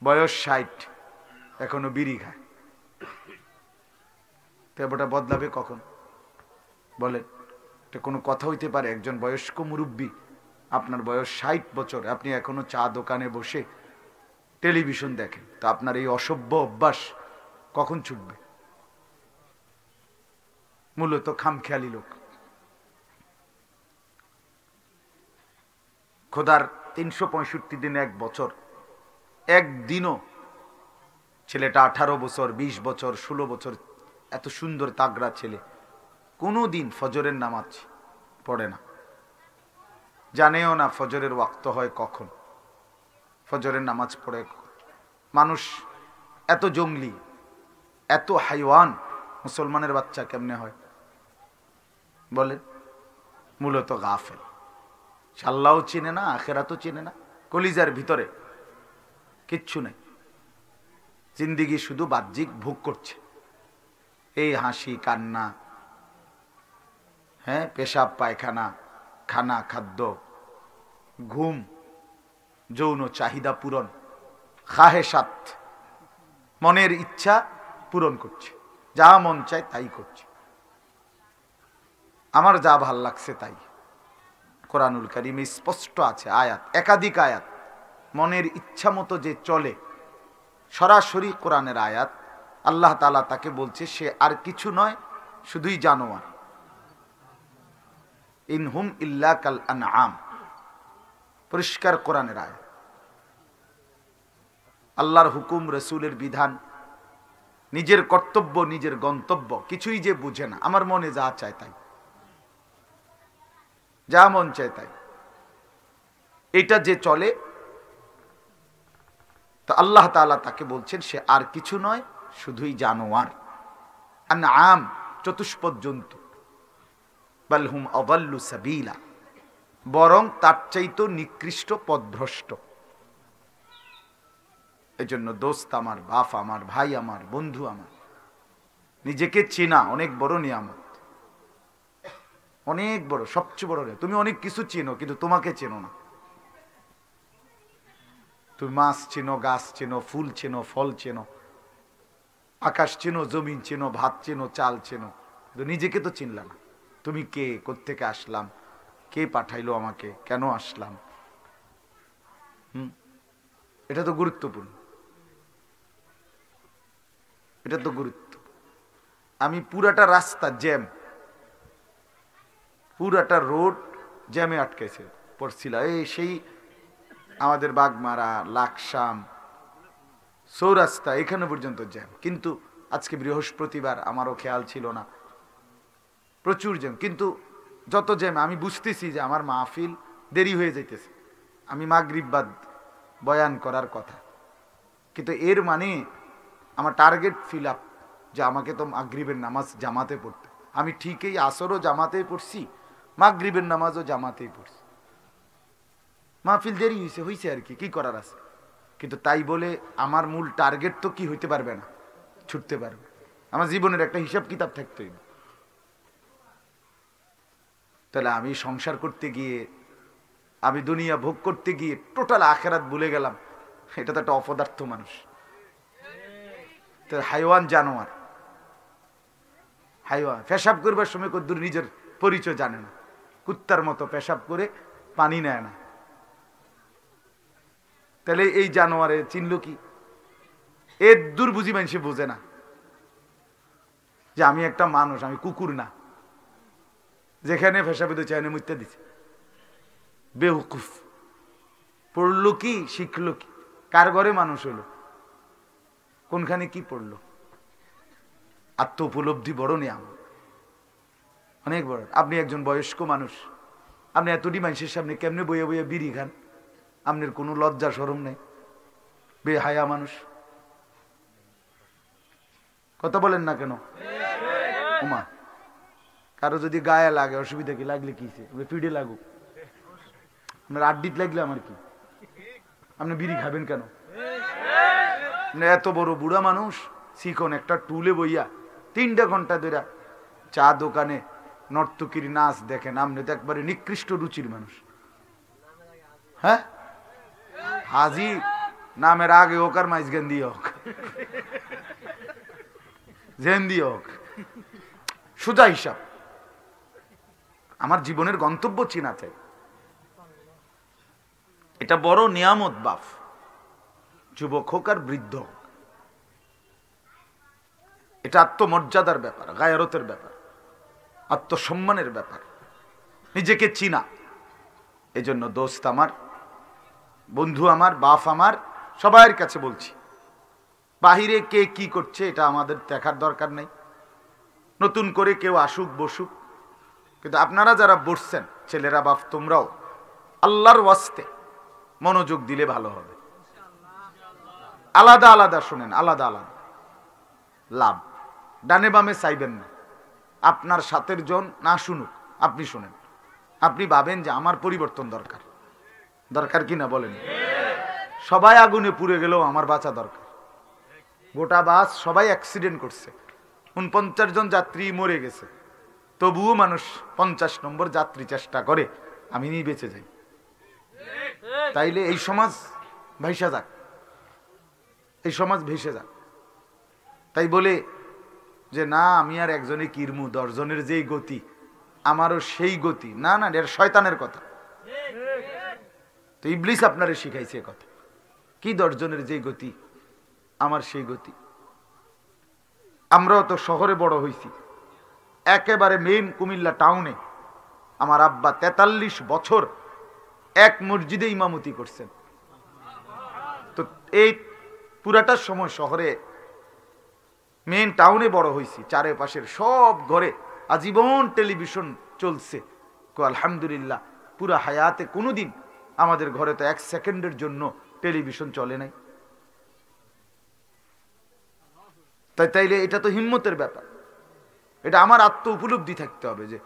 বয়স 60, এখনো বিড়ি খায়, তো ওটা বদলাবে কখন বলেন? এটা কোনো কথা হইতে পারে? একজন বয়স্ক মুরব্বী, আপনার বয়স 60 বছর, আপনি এখনো চা দোকানে বসে টেলিভিশন দেখেন, তো আপনার এই অসভ্য অভ্যাস কখন ছুটবে? মূলত খামখেয়ালি লোক। খোদার 365 দিনে এক বছর, একদিনও ছেলেটা 18 বছর, 20 বছর, 16 বছর, এত সুন্দর তাগড়া ছেলে, কোনো দিন ফজরের নামাজ পড়ে না, জানেও না ফজরের ওয়াক্ত হয় কখন, ফজরের নামাজ পড়ে। মানুষ এত জঙ্গলি, এত হাইওয়ান, মুসলমানের বাচ্চা কেমনে হয় বলেন? মূলত গাফেল, আল্লাহও চিনে না, আখেরাতও চিনে না, কলিজার ভিতরে কিচ্ছু নেই, জিন্দিগি শুধু বাহ্যিক ভোগ করছে, এই হাসি কান্না, হ্যাঁ, পেশাব পায়খানা, খানা খাদ্য, ঘুম, যৌন চাহিদা পূরণ, খাহেসাত, মনের ইচ্ছা পূরণ করছে, যা মন চায় তাই করছে, আমার যা ভাল লাগছে তাই। কোরআনুল কারীমে স্পষ্ট আছে আয়াত, একাধিক আয়াত, মনের ইচ্ছা মতো যে চলে, সরাসরি কোরআনের আয়াত, আল্লাহ তাআলা তাকে বলছে সে আর কিছু নয়, শুধুই জানোয়ার। ইনহুম ইল্লা কাল আনআম, পরিষ্কার কোরআনের আয়াত। আল্লাহর হুকুম, রসুলের বিধান, নিজের কর্তব্য, নিজের গন্তব্য কিছুই যে বুঝে না, আমার মনে যা চায় তাই, যা মন চায় তাই, এটা যে চলে, তো আল্লাহ তাআলা তাকে বলছেন সে আর কিছু নয়, শুধুই জানোয়ার, আনআম, চতুষ্পদ জন্তু, বাল হুম আযাল্লু সাবিলা, বরং তার চাইতো নিকৃষ্ট পথভ্রষ্ট। এজন্য দোস্ত আমার, বাপ আমার, ভাই আমার, বন্ধু আমার, নিজেকে চেনা অনেক বড় নিয়ামত, অনেক বড়, সবচেয়ে বড়। তুমি অনেক কিছু চেনো, কিন্তু তোমাকে চেনো না। তুমি মাছ চেনো, গাছ চেনো, ফুল চেনো, ফল চেনো, আকাশ চেনো, জমিন চেনো, ভাত চেনো, চাল চেনো, কিন্তু নিজেকে তো চিনলা না। তুমি কে, কোত্থেকে আসলাম, কে পাঠাইলো আমাকে, কেন আসলাম, এটা তো গুরুত্বপূর্ণ, এটা তো গুরুত্ব। আমি পুরাটা রাস্তা জ্যাম, পুরাটা রোড জ্যামে আটকেছে পড়ছিলাম, এই সেই আমাদের বাগমারা, লাকসাম, চৌরাস্তা, এখানে পর্যন্ত জ্যাম। কিন্তু আজকে বৃহস্পতিবার, আমারও খেয়াল ছিল না, প্রচুর জ্যাম। কিন্তু যত জ্যাম, আমি বুঝতেছি যে আমার মাহফিল দেরি হয়ে যাইতেছে, আমি মাগরিব বাদ বয়ান করার কথা, কিন্তু এর মানে আমার টার্গেট ফিল আপ, যে আমাকে তো মাগরিবের নামাজ জামাতে পড়তে। আমি ঠিকই আসরও জামাতেই পড়ছি, মাগরিবের নামাজও জামাতেই পড়ছি, মাহফিল দেরি হয়েছে হয়েছে আর কি, কি করার আছে। কিন্তু তাই বলে আমার মূল টার্গেট তো কি হইতে পারবে না, ছুটতে পারবে। আমার জীবনের একটা হিসাব কিতাব থাকতে হইবে। তাহলে আমি সংসার করতে গিয়ে, আমি দুনিয়া ভোগ করতে গিয়ে টোটাল আখেরাত ভুলে গেলাম, এটা তো একটা অপদার্থ মানুষ, হাইওয়ান, জানোয়ার, হাইওয়ান। পেশাব করবার সময় কদ্দুর নিজের পরিচয় জানে না, কুত্তার মতো পেশাব করে পানি নেয় না। তাহলে এই জানোয়ারে চিনল কি? এর দুর্বুঝি মানুষে বোঝে না যে আমি একটা মানুষ, আমি কুকুর না, যেখানে পেশাবে তো চাইনে মুইতে দিছে। বেউকুফ, পড়লো কি, শিখলো কি, কার ঘরে মানুষ হলো, কোনখানে কি পড়লো। আত্ম উপলব্ধি বড় নিয়ামত, অনেক বড়। আপনি একজন বয়স্ক মানুষ, আপনি এতটি মানুষের সামনে কেমনে বইয়ে বইয়ে বিড়ি খান, আপনার কোনো লজ্জা শরম নেই, বেহায়া মানুষ। কথা বলেন না কেন? উমা, কারো যদি গায়ে লাগে অসুবিধা কি? লাগলে কি পিঠে লাগুক, আপনার আড্ডিত লাগলে আমার কি, আপনি বিড়ি খাবেন কেন? এত বড় বুড়া মানুষ, শিখন একটা টুলে বইয়া 3 ঘন্টা ধরে চা দোকানে নর্তকীর নাচ দেখেন, আপনি তো একবারে নিকৃষ্ট রুচির মানুষ। হ্যাঁ, হাজি নামের আগে হোক আর মাইজগেন্দি হোক, জেন্দি হোক, সোজা হিসাব। আমার জীবনের গন্তব্য চিনা চাই, এটা বড় নিয়ামত বাপ, যুবক হোক আর বৃদ্ধ হোক। এটা আত্মমর্যাদার ব্যাপার, গায়রতের ব্যাপার, আত্মসম্মানের ব্যাপার, নিজেকে চিনা। এজন্য দোস্ত আমার, বন্ধু আমার, বাপ আমার, সবার কাছে বলছি, বাহিরে কে কি করছে এটা আমাদের দেখার দরকার নেই। নতুন করে কেউ আসুক বসুক, কিন্তু আপনারা যারা বসছেন, ছেলেরা বাপ তোমরাও আল্লাহর ওয়াস্তে মনোযোগ দিলে ভালো হবে। আলাদা আলাদা শুনেন, আলাদা আলাদা লাভ, ডানে বামে চাইবেন না। আপনার সাথের জন না শুনুক, আপনি শুনেন। আপনি ভাবেন যে আমার পরিবর্তন দরকার, দরকার কি না বলেন? সবাই আগুনে পুড়ে গেলেও আমার বাঁচা দরকার। গোটা বাস সবাই অ্যাক্সিডেন্ট করছে, 49 জন যাত্রী মরে গেছে, তবুও মানুষ 50 নম্বর যাত্রী চেষ্টা করে আমি নিয়ে বেঁচে যাই। তাইলে এই সমাজ ভাইসা যাক, এই সমাজ ভেসে যাক। তাই বলে যে না আমি আর একজনে কিরমু, 10 জনের যেই গতি আমারও সেই গতি, না না, এর শয়তানের কথা। তো ইবলিস আপনারে শিখাইছে কথা, কি 10 জনের যেই গতি আমার সেই গতি। আমরাও তো শহরে বড় হইছি, একেবারে মেইন কুমিল্লা টাউনে আমার আব্বা 43 বছর এক মসজিদে ইমামতি করছেন। তো এই পুরাটা সময় শহরে মেইন টাউনে বড় হইছি, চারপাশের সব ঘরে আজীবন টেলিভিশন চলছে। আলহামদুলিল্লাহ, পুরা হায়াতে কোনোদিন আমাদের ঘরে তো 1 সেকেন্ডের জন্য টেলিভিশন চলে নাই। তাইলে এটা তো হিম্মতের ব্যাপার, এটা আমার আত্ম উপলব্ধি থাকতে হবে যে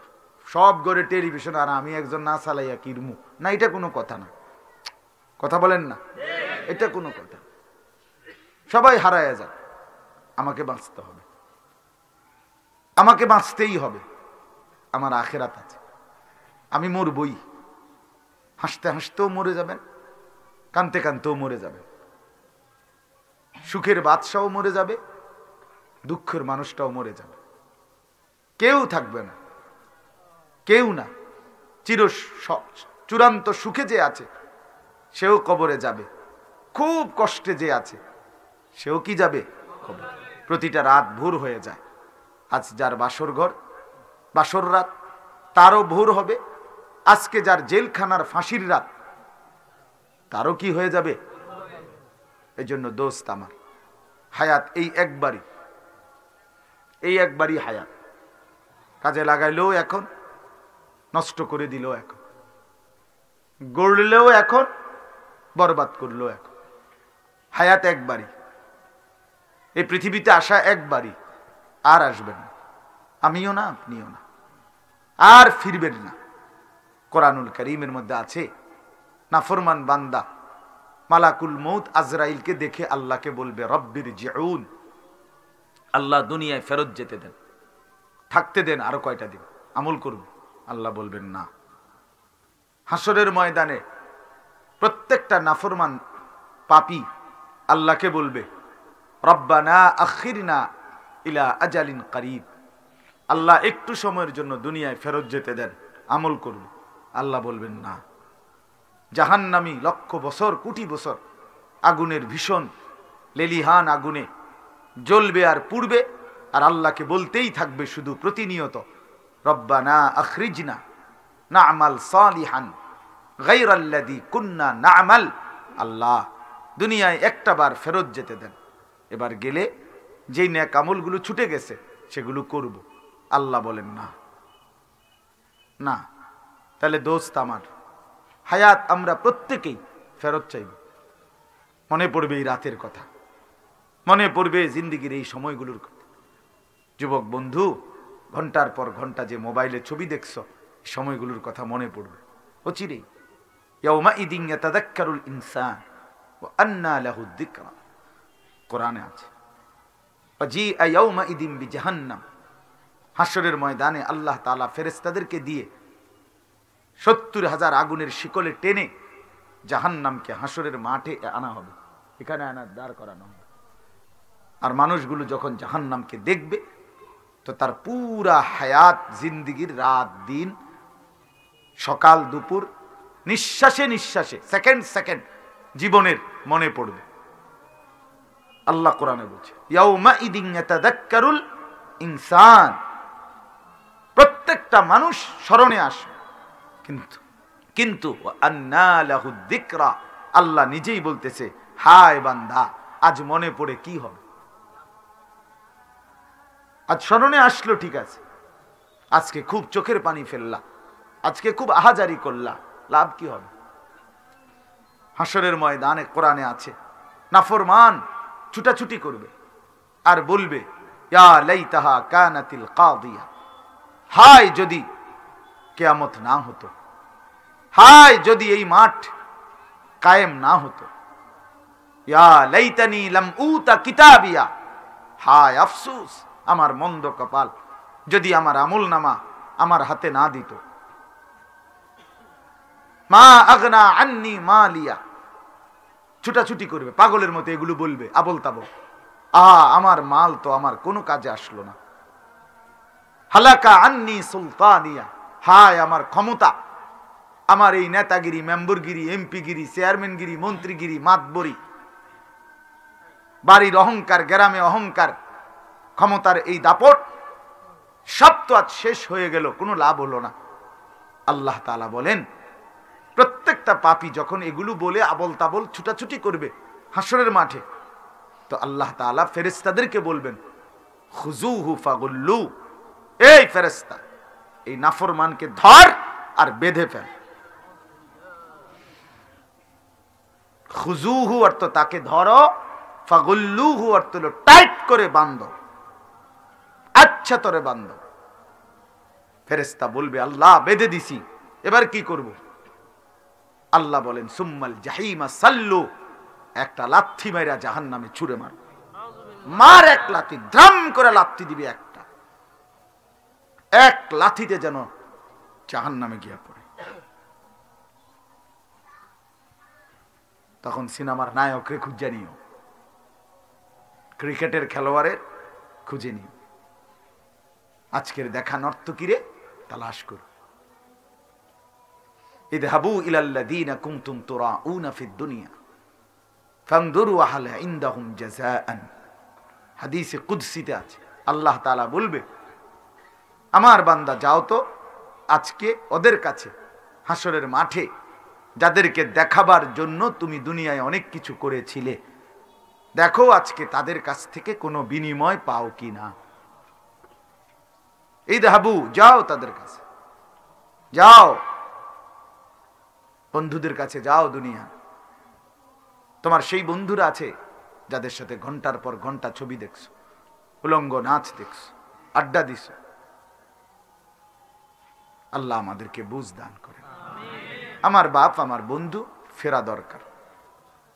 সব ঘরে টেলিভিশন আর আমি একজন না চালাইয়া কিরমু না, এটা কোনো কথা না। কথা বলেন না, এটা কোনো কথা। সবাই হারায়া যাক, আমাকে বাঁচতে হবে, আমাকে বাঁচতেই হবে। আমার আখেরাত আছে, আমি মরবই। হাসতে হাসতেও মরে যাবেন, কানতে কানতেও মরে যাবেন। সুখের বাদশাও মরে যাবে, দুঃখের মানুষটাও মরে যাবে। কেউ থাকবে না, কেউ না। চূড়ান্ত সুখে যে আছে সেও কবরে যাবে, খুব কষ্টে যে আছে সেও কি যাবে কবরে। প্রতিটা রাত ভোর হয়ে যায়। আজ যার বাসর ঘর, বাসর রাত, তারও ভোর হবে। আজকে যার জেলখানার ফাঁসির রাত, তারও কি হয়ে যাবে। এই জন্য দোস্ত আমার, হায়াত এই একবারই হায়াত। কাজে লাগাইলেও এখন, নষ্ট করে দিলেও এখন, গড়লেও এখন, বরবাদ করলেও এখন। হায়াত একবারই, এই পৃথিবীতে আসা একবারই, আর আসবেন না। আমিও না, আপনিও না, আর ফিরবেন না। কোরআনুল কারীমের মধ্যে আছে, নাফরমান বান্দা মালাকুল মউত আজরাইলকে দেখে আল্লাহকে বলবে রব্বির জিউন, আল্লাহ দুনিয়ায় ফেরত যেতে দেন, থাকতে দেন আরো কয়টা দিন, আমল করব। আল্লাহ বলবেন না। হাসরের ময়দানে প্রত্যেকটা নাফরমান পাপী আল্লাহকে বলবে রব্বানা আখিরনা ইলা আজালিন করিব, আল্লাহ একটু সময়ের জন্য দুনিয়ায় ফেরত যেতে দেন, আমল করব। আল্লাহ বলবেন না। জাহান্নামী লক্ষ বছর, কোটি বছর আগুনের ভীষণ লেলিহান আগুনে জ্বলবে আর পুড়বে, আর আল্লাহকে বলতেই থাকবে শুধু প্রতিনিয়ত রব্বানা আখরিজনা না'মাল সালিহান গায়রাল্লাযী কুন্না না'মাল। আল্লাহ দুনিয়ায় একটা বার ফেরত যেতে দেন, এবার গেলে যেই নেক আমলগুলো ছুটে গেছে সেগুলো করব। আল্লাহ বলেন না, না। তাহলে দোস্ত আমার, হায়াত আমরা প্রত্যেকেই ফেরত চাইব। মনে পড়বে এই রাতের কথা, মনে পড়বে জিন্দেগির এই সময়গুলোর কথা। যুবক বন্ধু, ঘন্টার পর ঘন্টা যে মোবাইলে ছবি দেখছো, সময়গুলোর কথা মনে পড়বে অচিরেই। ইয়াউমাইদিন ইয়াতাযাক্কারুল ইনসান ওয়া আন্না লাহু যিকরা, কোরআনে আছে। ওয়াজিআ ইয়াউমাইদিন বিজাহান্নাম, হাসরের ময়দানে আল্লাহ তাআলা ফেরেশতাদেরকে দিয়ে 70,000 আগুনের শিকলে টেনে জাহান্নামকে হাসরের মাঠে আনা হবে। এখানে আনার দাঁড় করানো হবে। আর মানুষগুলো যখন জাহান্নামকে দেখবে তো তার পুরা হায়াত, জিন্দিগির রাত দিন, সকাল দুপুর, নিঃশ্বাসে নিঃশ্বাসে, সেকেন্ড সেকেন্ড জীবনের মনে পড়বে। আল্লাহ কোরআনে বলছে ইয়াউমাইদিন ইয়াতাযাক্কারুল ইনসান, প্রত্যেকটা মানুষ স্মরণে আসবে, কিন্তু আন্না লাহু যিকরা, আল্লাহ নিজেই বলতেছে হায় বান্দা আজ মনে পড়ে কি হবে। আজ স্মরণে আসলো ঠিক আছে, আজকে খুব চোখের পানি ফেললা, আজকে খুব আহাজারি করলা, লাভ কি হবে? হাসরের ময়দানে কোরআনে আছে নাফরমান ছুটাছুটি করবে আর বলবে ইয়া লাইতাহা কানাতিল কাদিয়া, হায় যদি কিয়ামত না হতো, হায় যদি এই মাঠ কায়েম না হতো, ইয়া লাইতানি লাম উতা কিতাবিয়া, হায় আফসোস আমার মন্দ কপাল যদি আমার আমলনামা আমার হাতে না দিত। মা আগনা আন্নি মালিয়া, ছুটাছুটি করবে পাগলের মতো, এগুলো বলবে আবল তাবল, আমার মাল তো আমার কোনো কাজে আসলো না। হালাকা আন্নি সুলতানিয়া, হায় আমার ক্ষমতা, আমার এই নেতাগিরি, মেম্বরগিরি, এমপিগিরি, চেয়ারম্যানগিরি, মন্ত্রীগিরি, মাতবরি, বাড়ির অহংকার, গ্রামে অহংকার, ক্ষমতার এই দাপট সব তো আজ শেষ হয়ে গেল, কোনো লাভ হলো না। আল্লাহ তাআলা বলেন প্রত্যেকটা পাপী যখন এগুলো বলে আবল তাবল ছুটাছুটি করবে হাসরের মাঠে, তো আল্লাহ তাআলা ফেরেশতাদেরকে বলবেন খুজুহু ফাগুল্লু, এই ফেরেশতা এই নাফরমানকে ধর আর বেঁধে ফেল। খুজুহু অর্থ তাকে ধরো, ফাগুল্লুহু অর্থ হলো টাইট করে বাঁধো, আচ্ছা তরে বাঁধো। ফেরেশতা বলবে আল্লাহ বেঁধে দিছি, এবার কি করব? আল্লাহ বলেন সুম্মাল জাহিমা সাল্লু, একটা লাথি মাইরা জাহান্নামে ছুঁড়ে মার, মার এক লাথি, ধাম করে লাথি দিবে একটা, এক লাথিতে যেন জাহান্নামে গিয়া পড়ে। তখন সিনেমার নায়করে খুঁজে নিও, ক্রিকেটের খেলোয়াড়ের খুঁজে নিও, আজকের দেখা নর্তকীরে তালাশ করো। ইযহাবু ইলাল্লাযীনা কুনতুম তুরাউনা ফিদ দুনিয়া ফানজুরু হাল ইনদাহুম জাযাআন, হাদিসে কুদসিতে আছে আল্লাহ তাআলা বলবে আমার বান্দা যাও তো আজকে ওদের কাছে হাসরের মাঠে, যাদেরকে দেখাবার জন্য তুমি দুনিয়ায় অনেক কিছু করেছিলে, দেখো আজকে তাদের কাছ থেকে কোনো বিনিময় পাও কি না। ইযহাবু, যাও তাদের কাছে, যাও বন্ধুদের কাছে যাও। দুনিয়া তোমার সেই বন্ধুরা আছে যাদের সাথে ঘন্টার পর ঘন্টা ছবি দেখছো, উলঙ্গ নাচ দেখছো, আড্ডা দিছো। আল্লাহ আমাদেরকে বুঝ দান করে। আমার বাপ, আমার বন্ধু ফেরা দরকার,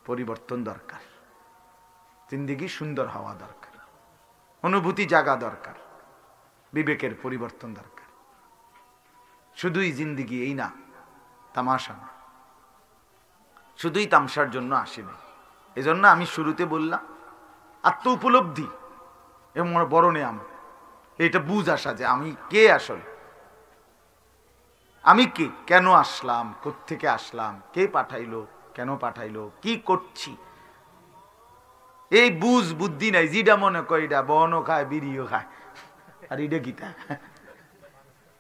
পরিবর্তন দরকার, জিন্দেগি সুন্দর হওয়া দরকার, অনুভূতি জাগা দরকার, বিবেকের পরিবর্তন দরকার। শুধুই জিন্দেগি এই না, তামাশা না, শুধুই তামসার জন্য আসেনি। এজন্য আমি শুরুতে বললাম আত্ম উপলব্ধি এবং বড় নেয়ামত, এটা বুঝ আসা যে আমি কে, আসলে আমি কে, কেন আসলাম, কোত্থেকে আসলাম, কে পাঠাইলো, কেন পাঠাইলো, কি করছি, এই বুঝ বুদ্ধি নাই। যেটা মনে করে এটা বনও খায়, বিড়িও খায়, আর এটা গীতা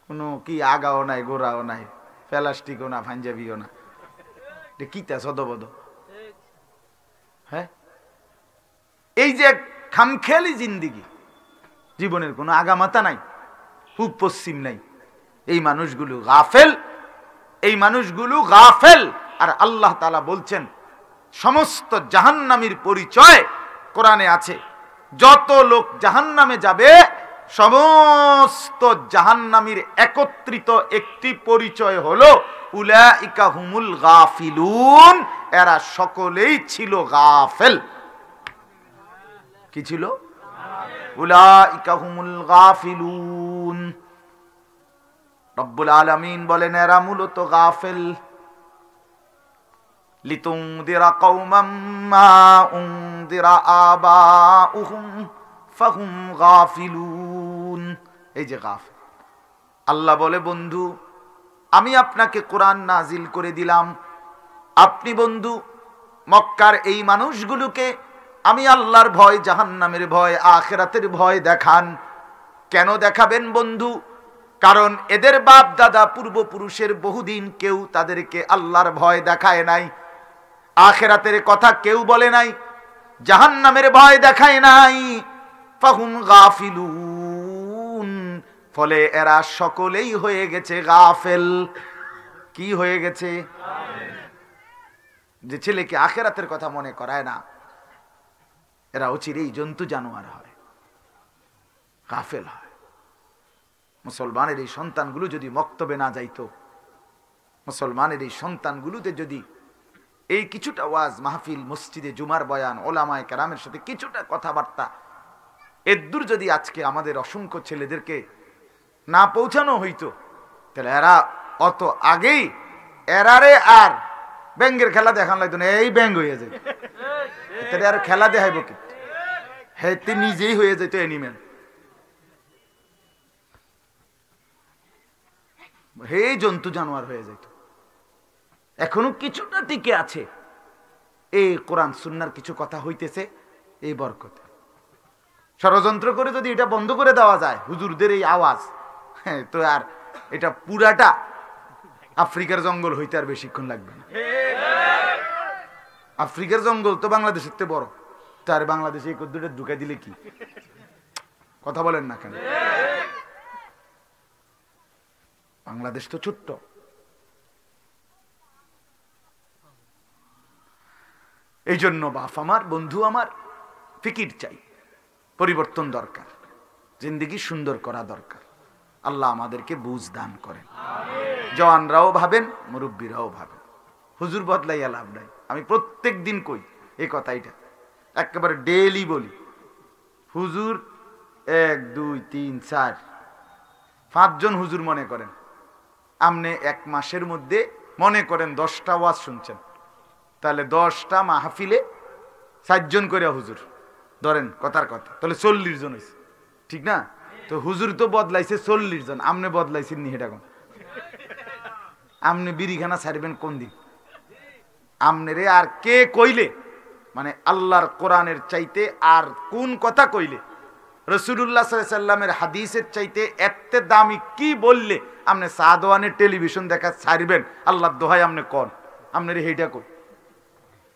কোনো কি আগাও নাই, গোড়াও নাই, প্লাস্টিকও না, পাঞ্জাবিও না, এটা কিতা সদবদ। হ্যাঁ, এই যে খামখেয়ালি জিন্দিগি, জীবনের কোনো আগামাতা নাই, পূব পশ্চিম নাই, এই মানুষগুলো গাফেল, এই মানুষগুলো গাফেল। আর আল্লাহ তাআলা বলছেন সমস্ত জাহান্নামীর পরিচয় কোরআনে আছে, যত লোক জাহান্নামে যাবে সমস্ত জাহান্নামীর একত্রিত একটি পরিচয় হলো উলাইকা হুমুল গাফিলুন, এরা সকলেই ছিল গাফেল। কি ছিল? উলাইকা হুমুল গাফিলুন। রব্বুল আলামিন বলেন এরা মূলত গাফেল। লিতুনদিরা কওমান মা উনদিরা আবাউহুম ফাহুম গাফিলুন। এই যে গাফিল, আল্লাহ বলে বন্ধু আমি আপনাকে কোরআন নাজিল করে দিলাম, আপনি বন্ধু মক্কার এই মানুষগুলোকে আমি আল্লাহর ভয়, জাহান্নামের ভয়, আখিরাতের ভয় দেখান। কেন দেখাবেন বন্ধু? কারণ এদের বাপ দাদা পূর্বপুরুষের বহুদিন কেউ তাদেরকে আল্লাহর ভয় দেখায় নাই, আখিরাতের কথা কেউ বলে নাই, জাহান্নামের ভয় দেখায় নাই। ফাহুম গাফিলুন, ফলে এরা সকলেই হয়ে গেছে গাফেল। কি হয়ে গেছে? যে ছেলেকে আখিরাতের কথা মনে করায় না, এরা অচিরেই জন্তু জানোয়ার হয়, গাফেল হয়। মুসলমানের এই সন্তানগুলো যদি মক্তবে না যাইতো, মুসলমানের এই সন্তানগুলোতে যদি এই কিছুটা ওয়াজ মাহফিল, মসজিদে জুমার বয়ান, ওলামায়ে কেরামের সাথে কিছুটা কথাবার্তা এদ্দুর যদি আজকে আমাদের অসংখ্য ছেলেদেরকে না পৌঁছানো হইতো, তাহলে এরা অত আগেই এরারে আর ব্যাঙ্গের খেলা দেখান লাগতো না, এই ব্যাঙ্গ হয়ে যায়। তাহলে আর খেলা দেখাইব কি? হেতে নিজেই হয়ে যেত অ্যানিমেল। হে জন্তু জানোয়ার হয়ে যেত। এখনো কিছুটা টিকে আছে এই কোরআন সুন্নাহর কিছু কথা হইতেছে এই বরকতে। ষড়যন্ত্র করে যদি এটা বন্ধ করে দেওয়া যায়, হুজুরদের এই আওয়াজ, হ্যাঁ, তো আর এটা পুরাটা আফ্রিকার জঙ্গল হইতে আর বেশিক্ষণ লাগবে না। আফ্রিকার জঙ্গল তো বাংলাদেশের থেকে বড়, তার বাংলাদেশে এই কদ্দুটা ঢুকাই দিলে কি? কথা বলেন না কেন? বাংলাদেশ তো ছোট্ট। এই জন্য বাপ আমার, বন্ধু আমার, ফিকির চাই, পরিবর্তন দরকার, জিন্দেগি সুন্দর করা দরকার। আল্লাহ আমাদেরকে বুঝ দান করেন। জওয়ানরাও ভাবেন, মুরব্বীরাও ভাবেন। হুজুর বদলাইয়া লাভ নাই। আমি প্রত্যেক দিন কই এই কথাইটা, একেবারে ডেইলি বলি। হুজুর 1 2 3 4 5 জন হুজুর মনে করেন, আপনি এক মাসের মধ্যে মনে করেন 10টা ওয়াজ শুনছেন, তাহলে 10টা মাহফিলে 4 জন করে হুজুর ধরেন, কথার কথা, তাহলে 40 জন হয়েছে, ঠিক না? তো হুজুর তো বদলাইছে 40 জন, আপনি বদলাইছেন নি? এটা কোন আপনি বিড়িখানা ছাড়বেন কোন দিন? আমনেরে আর কে কইলে, মানে আল্লাহর কোরআনের চাইতে আর কোন কথা কইলে, রাসূলুল্লাহ সাল্লাল্লাহু আলাইহি সাল্লামের হাদিসের চাইতে এত দামি কি বললে আপনি সাদওয়ানের টেলিভিশন দেখা ছাড়বেন? আল্লাহর দোহাই আপনি কোন, আপনারে হেইটা কই,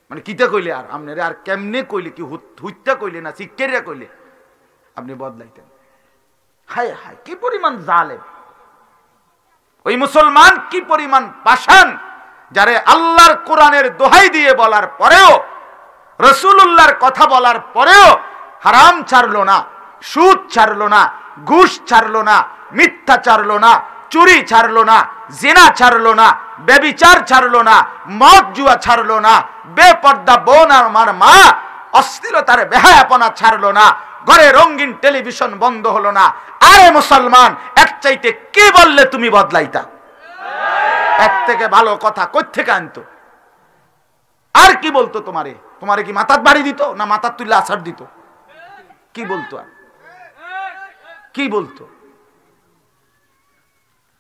মানে কিতা কইলে আর আপনারে আর কেমনে কইলে, কি হুইত্যা কইলে না শিক্ষারিয়া কইলে আপনি বদলাইতেন? হায় হায়, কি পরিমাণ জালেম ওই মুসলমান, কি পরিমাণ পাষাণ, যারে আল্লাহর কোরআনের দোহাই দিয়ে বলার পরেও, রাসূলুল্লাহর কথা বলার পরেও হারাম ছাড়লো না, সুদ ছাড়লো না, ঘুষ ছাড়লো না, মিথ্যা ছাড়লো না, চুরি ছাড়লো না, জিনা ছাড়লো না, ব্যভিচার ছাড়লো না, মদ জুয়া ছাড়লো না, বেপর্দা বোন আর আমার মা অশ্লীলতার বেহায়াপনা ছাড়লো না, ঘরে রঙিন টেলিভিশন বন্ধ হলো না। আরে মুসলমান, এক চাইতে কি বললে তুমি বদলাইতা? এক থেকে ভালো কথা কই থেকে আনতো? আর কি বলতো তোমারে? তোমারে কি মাথার বাড়ি দিত না মাথার তুলে আছাড় দিত? কি বলতো? আর কি বলতো?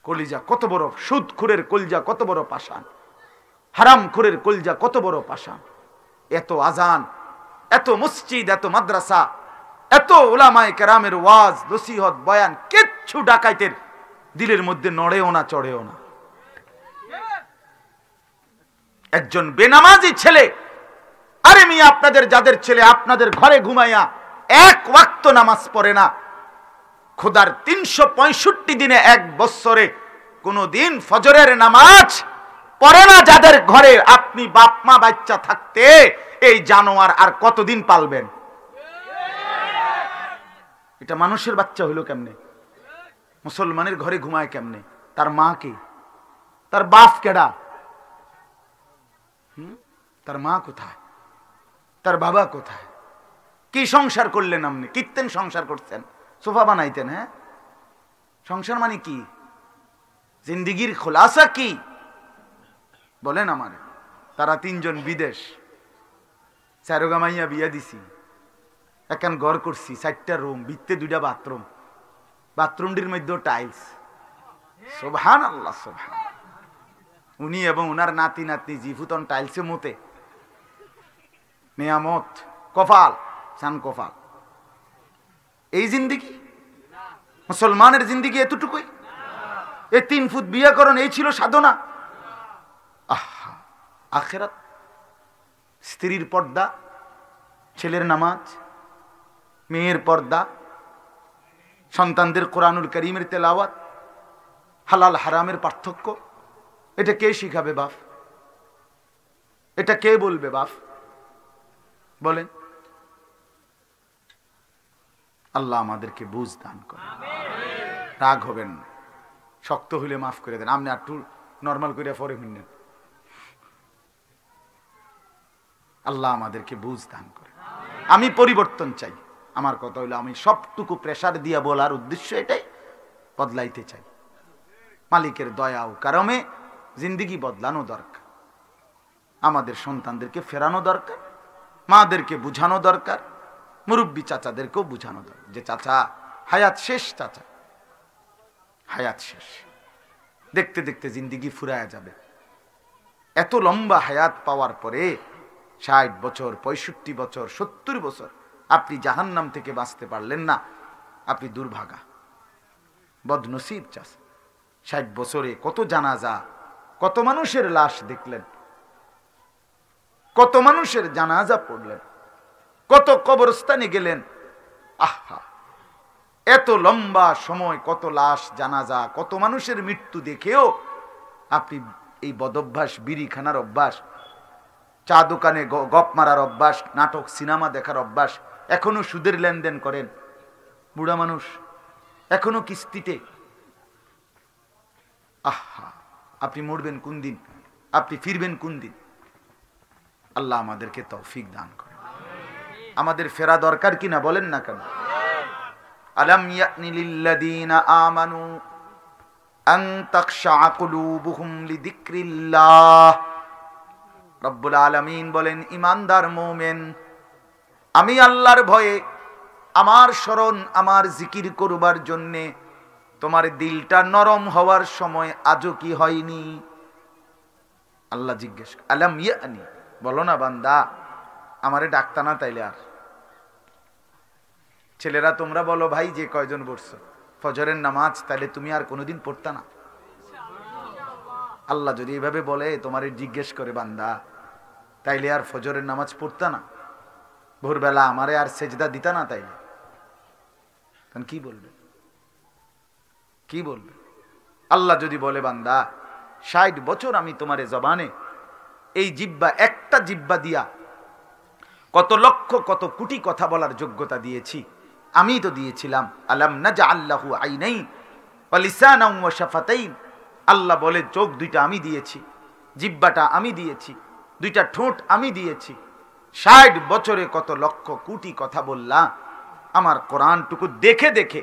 কলিজা কত বড়, সুদখোরের কলিজা কত বড় পাষাণ, হারামখোরের কলিজা কত বড় পাষাণ। এত আজান, এত মসজিদ, এত মাদ্রাসা, এত উলামায়ে কেরামের ওয়াজ, নসিহত, বয়ান, কিচ্ছু ডাকাইতের দিলের মধ্যে নড়েও না, চড়েও না। একজন বেনামাজি ছেলে, আরে মিয়া আপনাদের যাদের ছেলে আপনাদের ঘরে ঘুমাইয়া এক ওয়াক্ত নামাজ পড়ে না, খোদার 365 দিনে এক বছরে কোনো দিন ফজরের নামাজ পড়ে না, যাদের ঘরে আপনি বাপ মা বাচ্চা থাকতে এই জানোয়ার আর কতদিন পালবেন? এটা মানুষের বাচ্চা হইলো কেমনে? মুসলমানের ঘরে ঘুমায় কেমনে? তার মা কে? তার বাপ কেডা? তার মা কোথায়? তার বাবা কোথায়? কি সংসার করলেন আপনি? কীর্তেন সংসার করছেন, সোফা বানাইতেন? হ্যাঁ, সংসার মানে কি? জিন্দিগির খোলাসা কি বলেন আমারে? তারা 3 জন বিদেশ, চারোগামাইয়া বিয়া দিছি, এখন ঘর করছি, 4টা রুম, ভিতরে 2টা বাথরুম, বাথরুমটির মধ্যে টাইলস। সুবহানাল্লাহ, সুবহানাল্লাহ। উনি এবং উনার নাতি নাতনি জিফুতন টাইলসে মতে, নিয়ামত, কপাল, সান কপাল। এই জিন্দিগি মুসলমানের জিন্দিগি এতটুকুই? এই 3 ফুট বিয়া করণ, এই ছিল সাধনা? আহা, আখিরাত, স্ত্রীর পর্দা, ছেলের নামাজ, মেয়ের পর্দা, সন্তানদের কোরআনুল কারীমের তেলাওয়াত, হালাল হারামের পার্থক্য, এটা কে শিখাবে বাপ? এটা কে বলবে বাপ? বলেন। আল্লাহ আমাদেরকে বুঝ দান করে। রাগ হবেন না, শক্ত হইলে মাফ করে দেন, আপনি একটু নর্মাল করে পরে শুনলেন। আল্লাহ আমাদেরকে বুঝ দান করে। আমি পরিবর্তন চাই। আমার কথা হইলো, আমি সবটুকু প্রেসার দিয়া বলার উদ্দেশ্য এটাই, বদলাইতে চাই। মালিকের দয়া ও কারণে জিন্দিগি বদলানো দরকার। আমাদের সন্তানদেরকে ফেরানো দরকার, মাদেরকে বুঝানো দরকার, মুরব্বী চাচাদেরকেও বুঝানো দরকার যে চাচা হায়াত শেষ, চাচা হায়াত শেষ। দেখতে দেখতে জিন্দিগি ফুরায়া যাবে। এত লম্বা হায়াত পাওয়ার পরে 60 বছর, 65 বছর, 70 বছর আপনি জাহান্নাম থেকে বাঁচতে পারলেন না, আপনি দুর্ভাগা, বদনসিব চাচা। 60 বছরে কত জানাজা, কত মানুষের লাশ দেখলেন, কত মানুষের জানাজা পড়লেন, কত কবরস্থানে গেলেন। আহা, এত লম্বা সময় কত লাশ, জানাজা, কত মানুষের মৃত্যু দেখেও আপনি এই বদভ্যাস, বিড়ি খানার অভ্যাস, চা দোকানে গপ মারার অভ্যাস, নাটক সিনেমা দেখার অভ্যাস, এখনো সুদের লেনদেন করেন। বুড়া মানুষ এখনো কিস্তিতে। আহা, আপনি মরবেন কোন দিন? আপনি ফিরবেন কোন দিন? আল্লাহ আমাদেরকে তৌফিক দান করেন। আমাদের ফেরা দরকার কিনা বলেন না কেন? আলাম ইয়ানি লিল্লাযীনা আমানু আন তাখশা কুলুবুহুম লিযিকরিল্লাহ। রব্বুল আলামিন বলেন, ইমানদার মুমিন, আমি আল্লাহর ভয়ে, আমার স্মরণ, আমার জিকির করবার জন্যে তোমার দিলটা নরম হওয়ার সময় আজও কি হয়নি? আল্লাহ জিজ্ঞেস, আলাম ইয়ানি, বলো না বান্দা আমারে ডাকতা না তাইলে? আর ছেলেরা তোমরা বলো ভাই, যে কয়জন পড়ছো ফজরের নামাজ, তাইলে তুমি আর কোনোদিন পড়তা না? আল্লাহ যদি এইভাবে বলে, তোমারে জিজ্ঞেস করে বান্দা, তাইলে আর ফজরের নামাজ পড়তা না? ভোরবেলা আমারে আর সেজদা দিতা না? তাইলে তখন কি বলবে? কি বলবে? আল্লাহ যদি বলে, বান্দা 60 বছর আমি তোমারে জবানে এই জিব্বা, একটা জিব্বা দিয়া কত লক্ষ কত কোটি কথা বলার যোগ্যতা দিয়েছি, আমি তো দিয়েছিলাম। আলাম নাজআল লাহু আইনাইন ওয়া লিসানান ওয়া শাফাতাইন। আল্লাহ বলে, চোখ 2টা আমি দিয়েছি, জিব্বাটা আমি দিয়েছি, 2টা ঠোঁট আমি দিয়েছি। 60 বছরে কত লক্ষ কোটি কথা বললা। আমার কোরআনটুকু দেখে দেখে,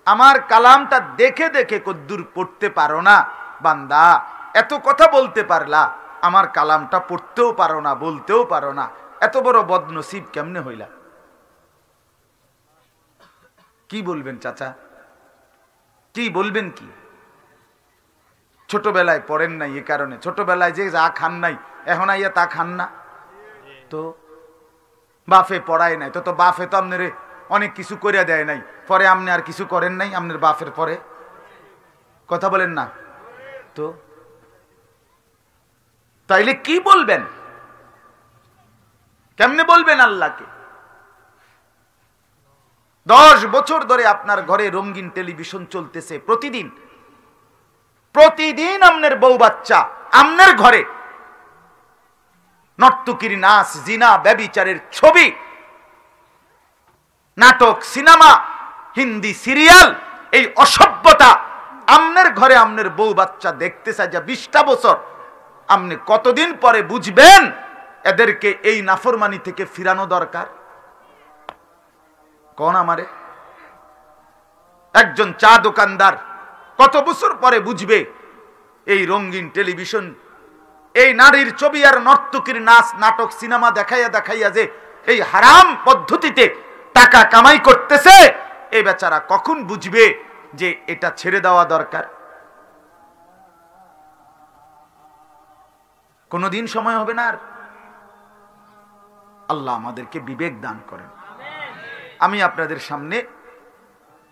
আমার কালামটা দেখে দেখে কদ্দুর পড়তে পারো না বান্দা? এত কথা বলতে পারলা, আমার কালামটা পড়তেও পারো না, বলতেও পারো না, এত বড় বদনসিব কেমনে হইলা? কি বলবেন চাচা? কি বলবেন? কি ছোটবেলায় পড়েন নাই, এ কারণে ছোটবেলায় যে যা খান নাই এখন আইয়া তা খান না? তো বাফে পড়ায় নাই তো বাফে তো আপনার অনেক কিছু করিয়া দেয় নাই, পরে আপনি আর কিছু করেন নাই আপনার বাফের পরে? কথা বলেন না তো? তাইলে কি বলবেন? কেমনে বলবেন আল্লাহকে? 10 বছর ধরে আপনার ঘরে রঙিন টেলিভিশন চলতেছে, প্রতিদিন প্রতিদিন আপনার বউ বাচ্চা আপনার ঘরে নর্তকীর নাচ, জিনা, ব্যভিচারের ছবি, নাটক, সিনেমা, হিন্দি সিরিয়াল, এই অসভ্যতা আপনার ঘরে আপনার বউ বাচ্চা দেখতে চায় যা 20টা বছর। আপনি কতদিন পরে বুঝবেন এদেরকে এই নাফরমানি থেকে ফিরানো দরকার? কোন আমারে? একজন চা দোকানদার কত বছর পরে বুঝবে এই রঙিন টেলিভিশন, এই নারীর ছবি আর নর্তকীর নাচ নাটক সিনেমা দেখাইয়া দেখাইয়া যে এই হারাম পদ্ধতিতে টাকা কামাই করতেছে, এই বেচারা কখন বুঝবে যে এটা ছেড়ে দেওয়া দরকার? কোনদিন সময় হবে না। আর আল্লাহ আমাদেরকে বিবেক দান করেন। আমি আপনাদের সামনে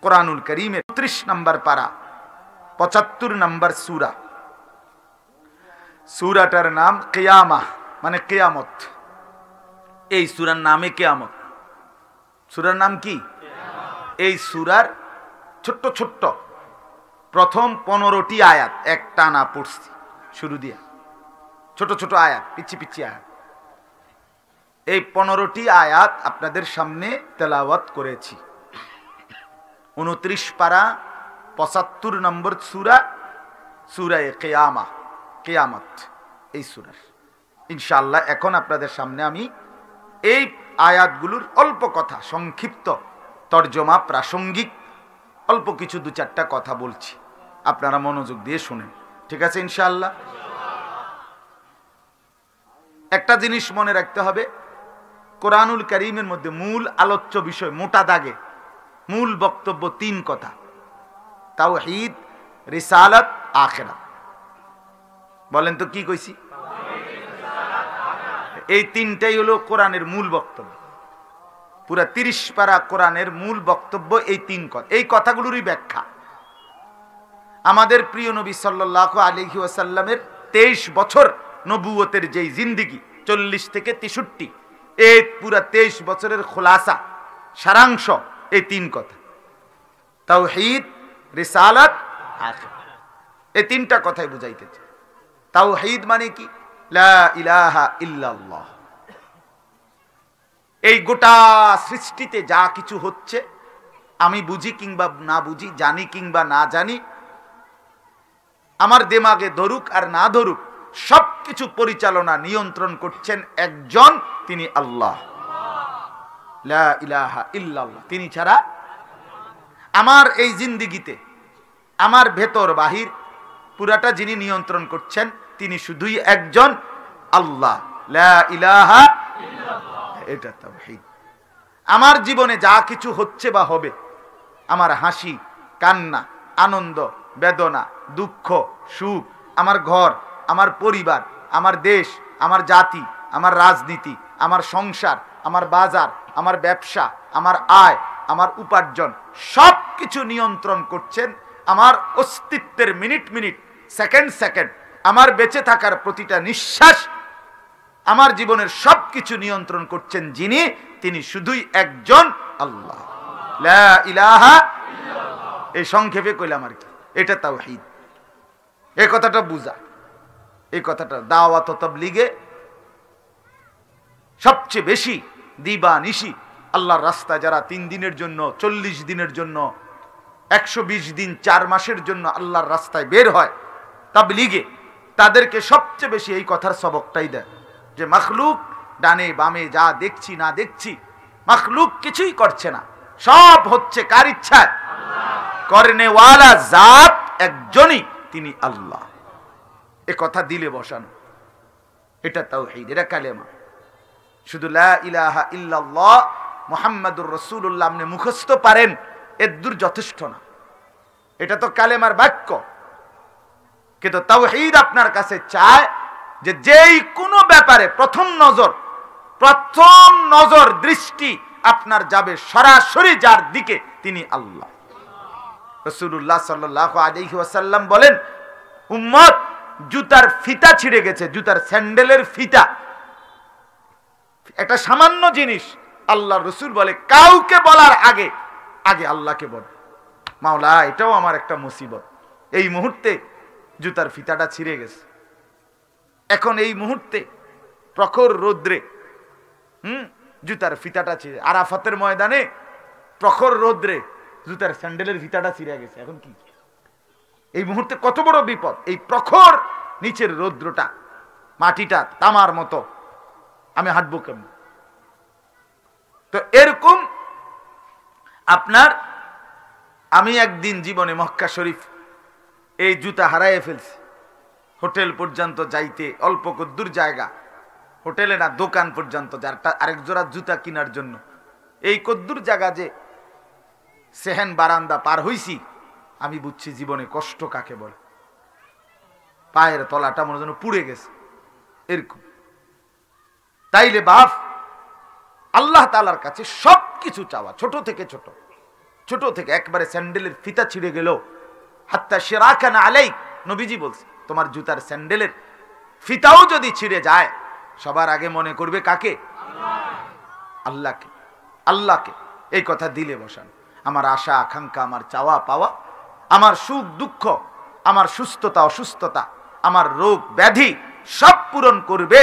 কোরআনুল কারীমের ৩০ নম্বর পারা ৭৫ নম্বর সূরা, সূরাটার নাম কিয়ামা, মানে কিয়ামত। এই সূরার নামে কিয়ামত। সূরার নাম কি? এই সূরার ছোট্ট ছোট্ট প্রথম 15টি আয়াত এক টানা পড়ছি শুরু দিয়া, ছোট ছোট আয়াত, পিচ্ছি পিচ্ছি আয়াত। এই 15টি আয়াত আপনাদের সামনে তেলাওয়াত করেছি। 29 পারা ৭৫ নম্বর সূরা, সূরায়ে কিয়ামা, কিয়ামত, এই সূরার ইনশাআল্লাহ এখন আপনাদের সামনে আমি এই আয়াতগুলোর অল্প কথা, সংক্ষিপ্ত তর্জমা, প্রাসঙ্গিক অল্প কিছু 2-4টা কথা বলছি, আপনারা মনোযোগ দিয়ে শুনেন, ঠিক আছে ইনশাআল্লাহ? একটা জিনিস মনে রাখতে হবে, কোরআনুল কারীমের মধ্যে মূল আলোচ্য বিষয় মোটা দাগে মূল বক্তব্য 3 কথা: তাওহীদ, রিসালাত, আখিরাত। বলেন তো কি কইছি? এই 3টাই হলো কোরআনের মূল বক্তব্য। পুরা 30 পারা কোরআনের মূল বক্তব্য এই 3 কথা। এই কথাগুলোরই ব্যাখ্যা আমাদের প্রিয় নবী সাল্লাল্লাহু আলাইহি ওয়াসাল্লামের 23 বছর নবুয়তের যেই জিন্দেগি, 40 থেকে 63, এই পুরা 23 বছরের খোলাসা, সারাংশ এই 3 কথা: তাওহীদ, রিসালাত, আখিরাত। এই 3টা কথাই বুঝাইতেছে। তাওহীদ মানে কি? লা ইলাহা ইল্লাল্লাহ। এই গোটা সৃষ্টিতে যা কিছু হচ্ছে, আমি বুঝি কিংবা না বুঝি, জানি কিংবা না জানি, আমার দিমাগে ধরুক আর না ধরুক, সবকিছু পরিচালনা নিয়ন্ত্রণ করছেন একজন, তিনি আল্লাহ। লা ইলাহা ইল্লাল্লাহ, তিনি ছাড়া আমার এই জিন্দেগিতে, আমার ভেতর বাহির পুরাটা যিনি নিয়ন্ত্রণ করছেন, তিনি শুধুই একজন আল্লাহ। লা ইলাহা ইল্লাল্লাহ, এটা তাওহীদ। আমার জীবনে যা কিছু হচ্ছে বা হবে, আমার হাসি, কান্না, আনন্দ, বেদনা, দুঃখ, সুখ, আমার ঘর, আমার পরিবার, আমার দেশ, আমার জাতি, আমার রাজনীতি, আমার সংসার, আমার বাজার, আমার ব্যবসা, আমার আয়, আমার উপার্জন, সব কিছু নিয়ন্ত্রণ করছেন, আমার অস্তিত্বের মিনিট মিনিট, সেকেন্ড সেকেন্ড, আমার বেঁচে থাকার প্রতিটা নিঃশ্বাস, আমার জীবনের সব কিছু নিয়ন্ত্রণ করছেন যিনি, তিনি শুধুই একজন আল্লাহ। লা ইলাহা ইল্লাল্লাহ, এই সংক্ষেপে কইলাম আর কি, এটা তাওহীদ। এই কথাটা বুঝা, এই কথাটা দাওয়াত ও তাবলীগে সবচেয়ে বেশি দিবা নিশি আল্লাহর রাস্তায় যারা 3 দিনের জন্য, 40 দিনের জন্য, 120 দিন, 4 মাসের জন্য আল্লাহর রাস্তায় বের হয় তাবলীগে, তাদেরকে সবচেয়ে বেশি এই কথার সবকটাই দেয় যে মাখলুক ডানে বামে যা দেখছি না দেখছি, মাখলুক কিছুই করছে না, সব হচ্ছে কার ইচ্ছায়? করনেওয়ালা জাত একজনই, তিনি আল্লাহ। এ কথা দিলে বসানো, এটা তাওহীদ, এটা কালেমা। শুধু লা ইলাহা ইল্লাল্লাহ মুহাম্মাদুর রাসূলুল্লাহ আপনি মুখস্থ পারেন, এর দূর যথেষ্ট না, এটা তো কালেমার বাক্য। কিন্তু তাওহীদ আপনার কাছে চায় যে যেই কোনো ব্যাপারে প্রথম নজর দৃষ্টি আপনার যাবে সরাসরি যার দিকে, তিনি আল্লাহ। রাসূলুল্লাহ সাল্লাল্লাহু আলাইহি ওয়াসাল্লাম বলেন, উম্মত জুতার ফিতা ছিঁড়ে গেছে, জুতার স্যান্ডেলের ফিতা, একটা সামান্য জিনিস, আল্লাহ রসুল বলে কাউকে বলার আগে আগে আল্লাহকে বল, মাওলা এটাও আমার একটা মুসিবত, এই মুহূর্তে জুতার ফিতাটা ছিঁড়ে গেছে। এখন এই মুহূর্তে প্রখর রৌদ্রে জুতার ফিতাটা ছিঁড়ে, আরাফাতের ময়দানে প্রখর রৌদ্রে জুতার স্যান্ডেলের ফিতাটা ছিঁড়ে গেছে। এখন কি এই মুহূর্তে কত বড় বিপদ! এই প্রখর নিচের রৌদ্রটা, মাটিটা তামার মতো, আমি হাঁটবো কেমন? তো এরকম আপনার, আমি একদিন জীবনে মক্কা শরীফ এই জুতা হারাইয়ে ফেলছি, হোটেল পর্যন্ত যাইতে অল্প দূর জায়গা, হোটেলে না দোকান পর্যন্ত, যার আরেক জোড়া জুতা কেনার জন্য এই কদ্দুর জায়গা যে সেহেন বারান্দা পার হইছি, আমি বুঝছি জীবনে কষ্ট কাকে বলে। পায়ের তলাটা মনে যেন পুড়ে গেছে এরকম। তাইলে বাপ আল্লাহ তাআলার কাছে সবকিছু চাওয়া, ছোট থেকে ছোট থেকে একবারে স্যান্ডেলের ফিতা ছিঁড়ে গেল, হাত্তা শিরাকানা আলাইক, নবীজি বলছে তোমার জুতার স্যান্ডেলের ফিতাও যদি ছিঁড়ে যায়, সবার আগে মনে করবে কাকে? আল্লাহকে। আল্লাহকে এই কথা দিলে বসান। আমার আশা আকাঙ্ক্ষা, আমার চাওয়া পাওয়া, আমার সুখ দুঃখ, আমার সুস্থতা অসুস্থতা, আমার রোগ ব্যাধি সব পূরণ করবে,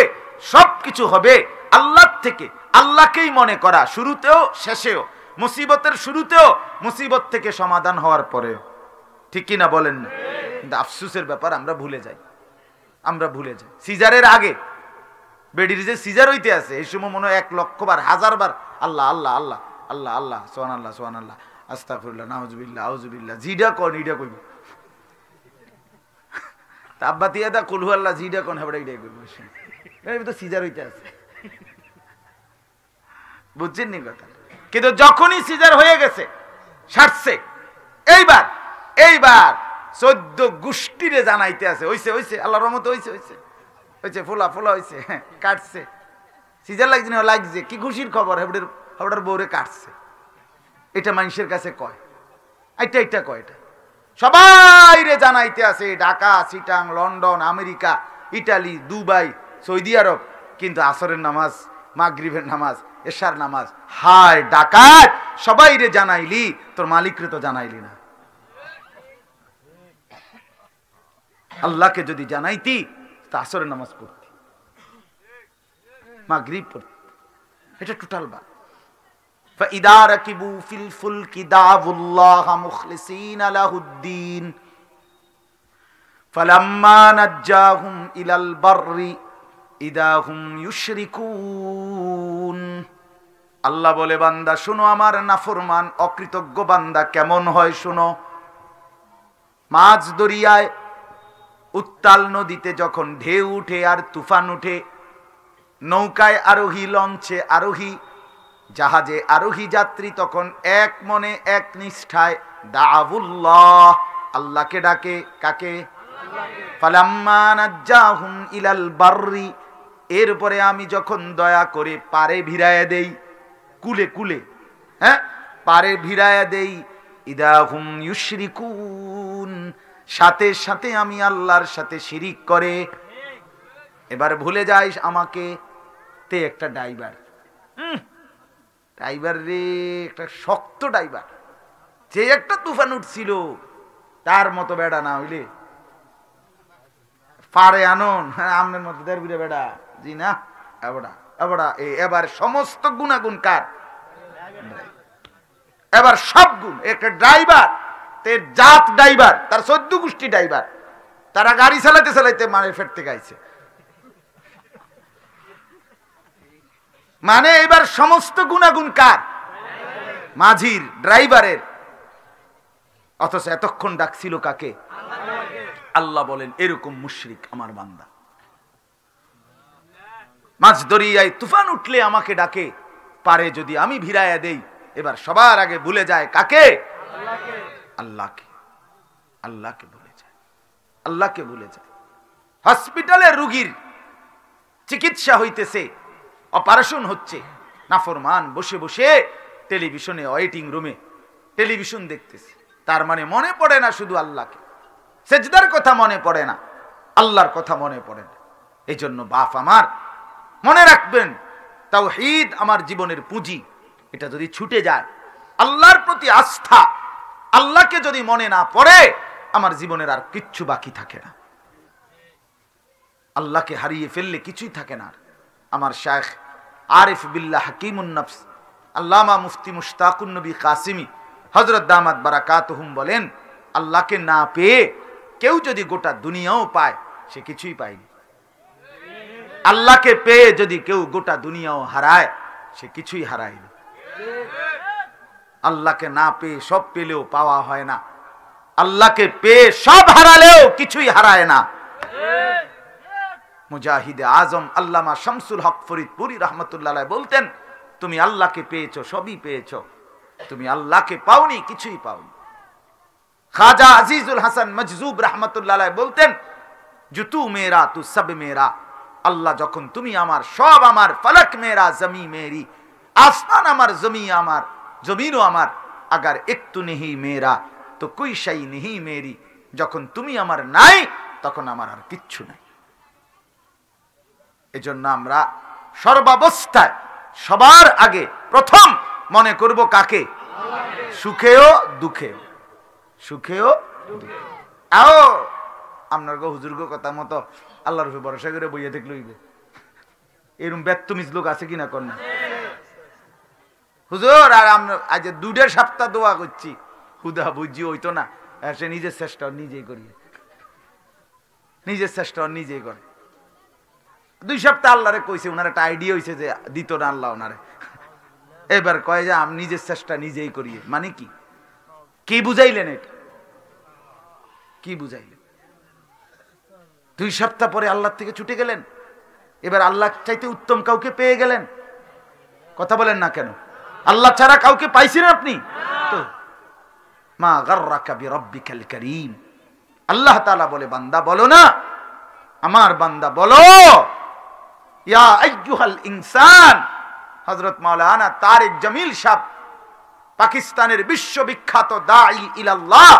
সব কিছু হবে আল্লাহ থেকে। আল্লাহকেই মনে করা, শুরুতেও শেষেও, মুসিবতের শুরুতেও, মুসিবত থেকে সমাধান হওয়ার পরেও। ঠিক কিনা বলেন না? কিন্তু আফসোসের ব্যাপার, আমরা ভুলে যাই। সিজারের আগে বেডির যে সিজার হইতে আছে, এই সময় মনে হয় 1,00,000 বার 1000 বার আল্লাহ আল্লাহ আল্লাহ আল্লাহ আল্লাহ সুবহানাল্লাহ সুবহানাল্লাহ আস্তাগফিরুল্লাহ নাউজুবিল্লাহ আউযুবিল্লাহ, জিডা কোন ইডা কইব, তাব্বা তিয়াদা কুলহু আল্লাহ, জিডা কোন হেবড়া ইডা কইব, এই তো সিজার হইতে আছে। বুঝছেন নি কথা? কিন্তু যখনই সিজার হয়ে গেছে, সারছে, এইবার 14 গোষ্ঠীরে জানাইতে আছে, হইছে আল্লাহর রহমতে হইছে ফোলা হইছে, কাটছে, সিজার লাগছে, কি খুশির খবর, হেবড়ার বউরে কাটছে। এটা মানুষের কাছে কয়, এটা কয়, এটা সবাই রে জানাইতে আছে, Dhaka, Chittagong, London, America, Italy, Dubai, Saudi আরব। কিন্তু আসরের নামাজ, মাগরিবের নামাজ, এশার নামাজ, হায় ডাকাত, সবাই রে জানাইলি, তোর মালিকরে তো জানাইলি না। আল্লাহকে যদি জানাইতি তা আসরের নামাজ পড়তি, মাগরিব পড়তি। এটা টোটাল বাদ। فإذا ركبوا في الفلك دعوا الله مخلصين له الدين فلما نجاهم إلى البر إذا هم يشركون। আল্লাহ বলে, বান্দা শোনো, আমার নাফরমান অকৃতজ্ঞ বান্দা কেমন হয় শোনো। মাঝ দরিয়ায় উত্তাল নদীতে যখন ঢেউ উঠে আর তুফান উঠে, নৌকায় আরোহী, লঞ্চে আরোহী, জাহাজে আরোহী যাত্রী তখন এক মনে এক নিষ্ঠায় দাউল্লাহ, আল্লাহকে ডাকে। কাকে? ফালাম্মা নাজ্জাহুম ইলাল বাররি, এরপরে আমি যখন দয়া করে পারে ভিড়ায়া দেই, কুলে পারে ভিড়ায়া দেই, ইদা হুম ইউশরিকুন, সাথে সাথে আমি আল্লাহর সাথে শিরিক করে। এবার ভুলে যাইস আমাকে। তে একটা ড্রাইভার রে, একটা শক্ত ড্রাইভার, যে একটা তুফান উঠছিল তার মতো বেড়া না হইলে পারে আনন আমনের মতো দেড় বেড়া, জি না, এবার সমস্ত গুণাগুণ কার? এবার সব গুণ। একটা ড্রাইভার, জাত ড্রাইভার, তার 14 গোষ্ঠী ড্রাইভার, তারা গাড়ি চালাইতে মারে ফেরতে গাইছে। মানে এবার সমস্ত গুণাগুণ কার? মাঝির, ড্রাইভারের। অথচ এতক্ষণ ডাকছিল কাকে? আল্লাহ বলেন, এরকম মুশরিক আমার বান্দা। মাঝ দরিয়ায় তুফান উঠলে আমাকে ডাকে, পারে যদি আমি ভিড়াইয়া দেই, এবার সবার আগে ভুলে যায় কাকে? আল্লাহকে ভুলে যায়। হসপিটালে রোগীর চিকিৎসা হইতেছে, অপারেশন হচ্ছে, নাফরমান বসে বসে টেলিভিশনে, ওয়েটিং রুমে টেলিভিশন দেখতেছে। তার মানে মনে পড়ে না শুধু আল্লাহকে, সেজদার কথা মনে পড়ে না, আল্লাহর কথা মনে পড়ে না। এই জন্য বাপ আমার মনে রাখবেন, তাওহীদ আমার জীবনের পুঁজি। এটা যদি ছুটে যায়, আল্লাহর প্রতি আস্থা, আল্লাহকে যদি মনে না পড়ে, আমার জীবনের আর কিচ্ছু বাকি থাকে না। আল্লাহকে হারিয়ে ফেললে কিছুই থাকে না। আমার শায়েখ আরিফ বিল্লাহ হাকিমুন নফস আল্লামা মুফতি মুশতাকুন নবী কাসিমি হযরত দামাত বারাকাতুহুম বলেন, আল্লাহকে না পেয়ে কেউ যদি গোটা দুনিয়াও পায়, সে কিছুই পায়নি। আল্লাহকে পেয়ে যদি কেউ গোটা দুনিয়াও হারায়, সে কিছুই হারায়নি। আল্লাহকে না পেয়ে সব পেলেও পাওয়া হয় না, আল্লাহকে পেয়ে সব হারালেও কিছুই হারায় না। মুজাহিদে আজম আল্লামা শামসুল হক ফরিদপুরি রহমতুল্লাহ আলাইহি বলতেন, তুমি আল্লাহকে পেয়েছো, সবই পেয়েছো, তুমি আল্লাহকে পাওনি, কিছুই পাওনি। খাজা আজিজুল হাসান মজজুব রহমতুল্লাহ আলাইহি বলতেন, জু তু মেরা তু সব মেরা, আল্লাহ যখন তুমি আমার, সব আমার, ফলক মেরা জমি মেরি, আসমান আমার, জমি আমার, জমিনও আমার, আগার একটু নেহি মেরা তো কুই শাই নেহি মেরি, যখন তুমি আমার নাই তখন আমার আর কিচ্ছু নাই। এজন্য আমরা সর্বাবস্থায় সবার আগে প্রথম মনে করব কাকে? সুখেও দুঃখেও, সুখেও আও আপনার গো হুজুর গো কথা মতো আল্লাহর উপরে ভরসা করে বইয়া দেখলে হইবে, এরকম বেত্তমিজ লোক আছে কিনা কর না হুজুর। আর আমরা আজ 2 সপ্তাহ দোয়া করছি, হুদা বুঝি হইতো না, সে নিজের চেষ্টা নিজেই করি, নিজের চেষ্টা নিজেই করে। 2 সপ্তাহ আল্লাহরে কইছে, ওনার একটা আইডিয়া হয়েছে যে দিত না আল্লাহ ওনারে, এবার কয় যে আমি নিজের চেষ্টা নিজেই করি। মানে কি, কি বুঝাইলেন? এটা কি বুঝাইলেন? 2 সপ্তাহ পরে আল্লাহ থেকে ছুটে গেলেন, এবার আল্লাহ চাইতে উত্তম কাউকে পেয়ে গেলেন। কথা বলেন না কেন? আল্লাহ ছাড়া কাউকে পাইছেন আপনি? তো মা গাররাকা বিরাব্বিকাল কারীম, আল্লাহ তাআলা বলে, বান্দা বলো না, আমার বান্দা বলো, ইয়া আইয়ুহাল ইনসান। হযরত মাওলানা তারেক জামিল সাহেব, পাকিস্তানের বিশ্ববিখ্যাত দাঈ ইলাল্লাহ,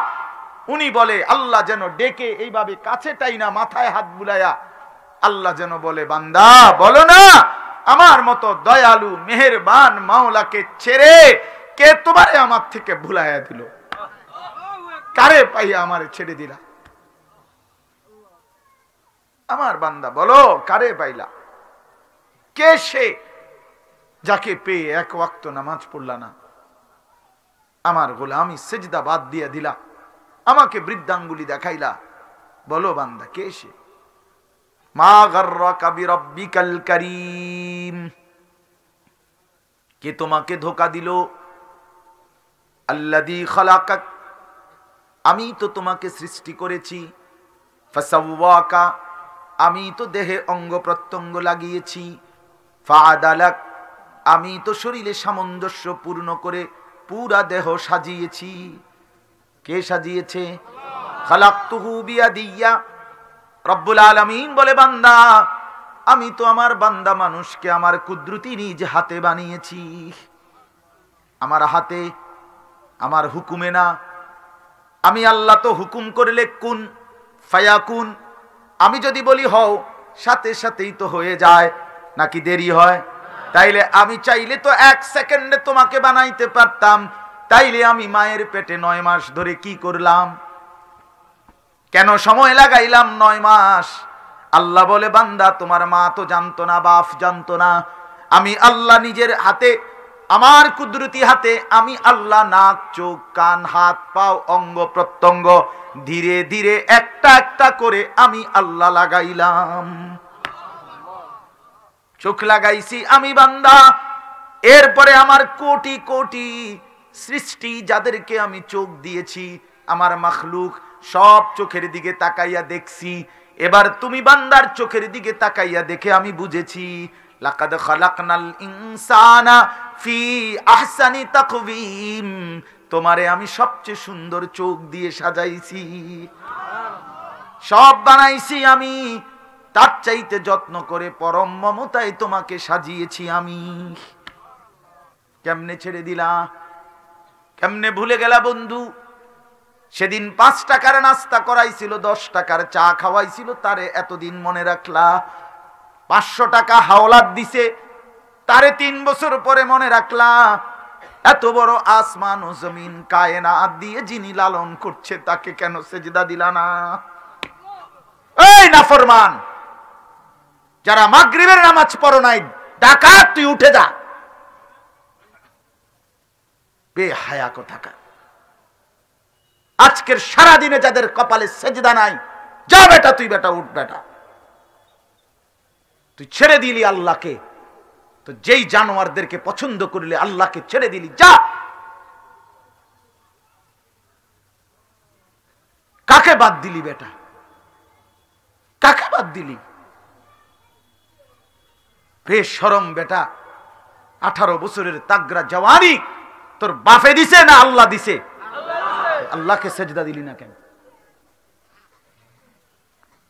উনি বলে আল্লাহ যেন ডেকে এইভাবে কাছেটাই না, মাথায় হাত বুলায়া আল্লাহ যেন বলে, বান্দা বলো না, আমার মতো দয়ালু মেহেরবান মাওলাকে ছেড়ে কে তোমারে আমার থেকে ভুলাইয়া দিল? কারে পাইয়া আমারে ছেড়ে দিলা? আমার বান্দা বলো, কারে পাইলা? কে সে যাকে পেয়ে 1 ওয়াক্ত নামাজ পড়লা না? আমার গোলামি সেজদা বাদ দিয়ে দিলা, আমাকে বৃদ্ধাঙ্গুলি দেখাইলা। বলো বান্দা, কে সে? মা গাররাকা বিরাব্বিকাল কারীম, কে তোমাকে ধোঁকা দিল? আল্লাযী খালাকাক, আমি তো তোমাকে সৃষ্টি করেছি। ফাসাওয়াকা, আমি তো দেহে অঙ্গ প্রত্যঙ্গ লাগিয়েছি। ফাআদালাক, আমি তো শরীরে সামঞ্জস্য পূর্ণ করে পুরা দেহ সাজিয়েছি। কে সাজিয়েছে? খালাকতুহু বিয়াদিয়া, রব্বুল আলামিন বলে, বান্দা আমি তো আমার বান্দা মানুষকে আমার কুদরতি নিজ হাতে বানিয়েছি। আমার হাতে, আমার হুকুমে না। আমি আল্লাহ তো হুকুম করলে কুন ফায়াকুন, আমি যদি বলি হও, সাথে সাথেই তো হয়ে যায়, নাকি দেরি হয়? তাইলে আমি চাইলে তো 1 সেকেন্ডে তোমাকে বানাইতে পারতাম। তাইলে আমি মায়ের পেটে 9 মাস ধরে কি করলাম? কেন সময় লাগাইলাম 9 মাস? আল্লাহ বলে, বান্দা তোমার মা তো জানতো না, বাপ জানতো না। আমি আল্লাহ নিজের হাতে, আমার কুদরতি হাতে আমি আল্লাহ নাক, চোখ, কান, হাত, পাও, অঙ্গ প্রত্যঙ্গ ধীরে ধীরে একটা একটা করে আমি আল্লাহ লাগাইলাম। চোখ লাগাইছি আমি বান্দা, এরপরে আমার কোটি কোটি সৃষ্টি যাদেরকে আমি চোখ দিয়েছি, আমার মাখলুক সব চোখের দিকে তাকাইয়া দেখছি। এবার তুমি বান্দার চোখের দিকে তাকাইয়া দেখে আমি বুঝেছি, লাকাদ খালাকনাল ইনসানা ফি আহসানি তাকওয়িম, তোমারে আমি সবচেয়ে সুন্দর চোখ দিয়ে সাজাইছি, সব বানাইছি আমি, তার চাইতে যত্ন করে পরম মমতায় তোমাকে সাজিয়েছি আমি। কেমনে ছেড়ে দিলা? কেমনে ভুলে গেলা বন্ধু? সেদিন 5 টাকার নাস্তা করাইছিল, 10 টাকার চা খাওয়াইছিল, তারে এতদিন মনে রাখলা। 500 টাকা হাওলাত দিছে, তারে 3 বছর পরে মনে রাখলা। এত বড় আসমান ও জমিন কায়নাত দিয়ে যিনি লালন করছে, তাকে কেন সেজদা দিলা না? এই নাফরমান, যারা মাগরিবের নামাজ পড়ো নাই, ডাকাত তুই উঠে যা। বেহায়া কোথাকার। আজকের সারা দিনে যাদের কপালে সেজদা নাই, যা বেটা তুই, বেটা উঠ বেটা। তুই ছেড়ে দিলি আল্লাহকে, তো যেই জানোয়ারদেরকে পছন্দ করলে আল্লাহকে ছেড়ে দিলি, যা। কাকে বাদ দিলি বেটা? কাকে বাদ দিলি? বেশরম বেটা, 18 বছরের তাগড়া জওয়ানি তোর বাপে দিছে না আল্লাহ দিছে? আল্লাহকে সেজদা দিলি না কেন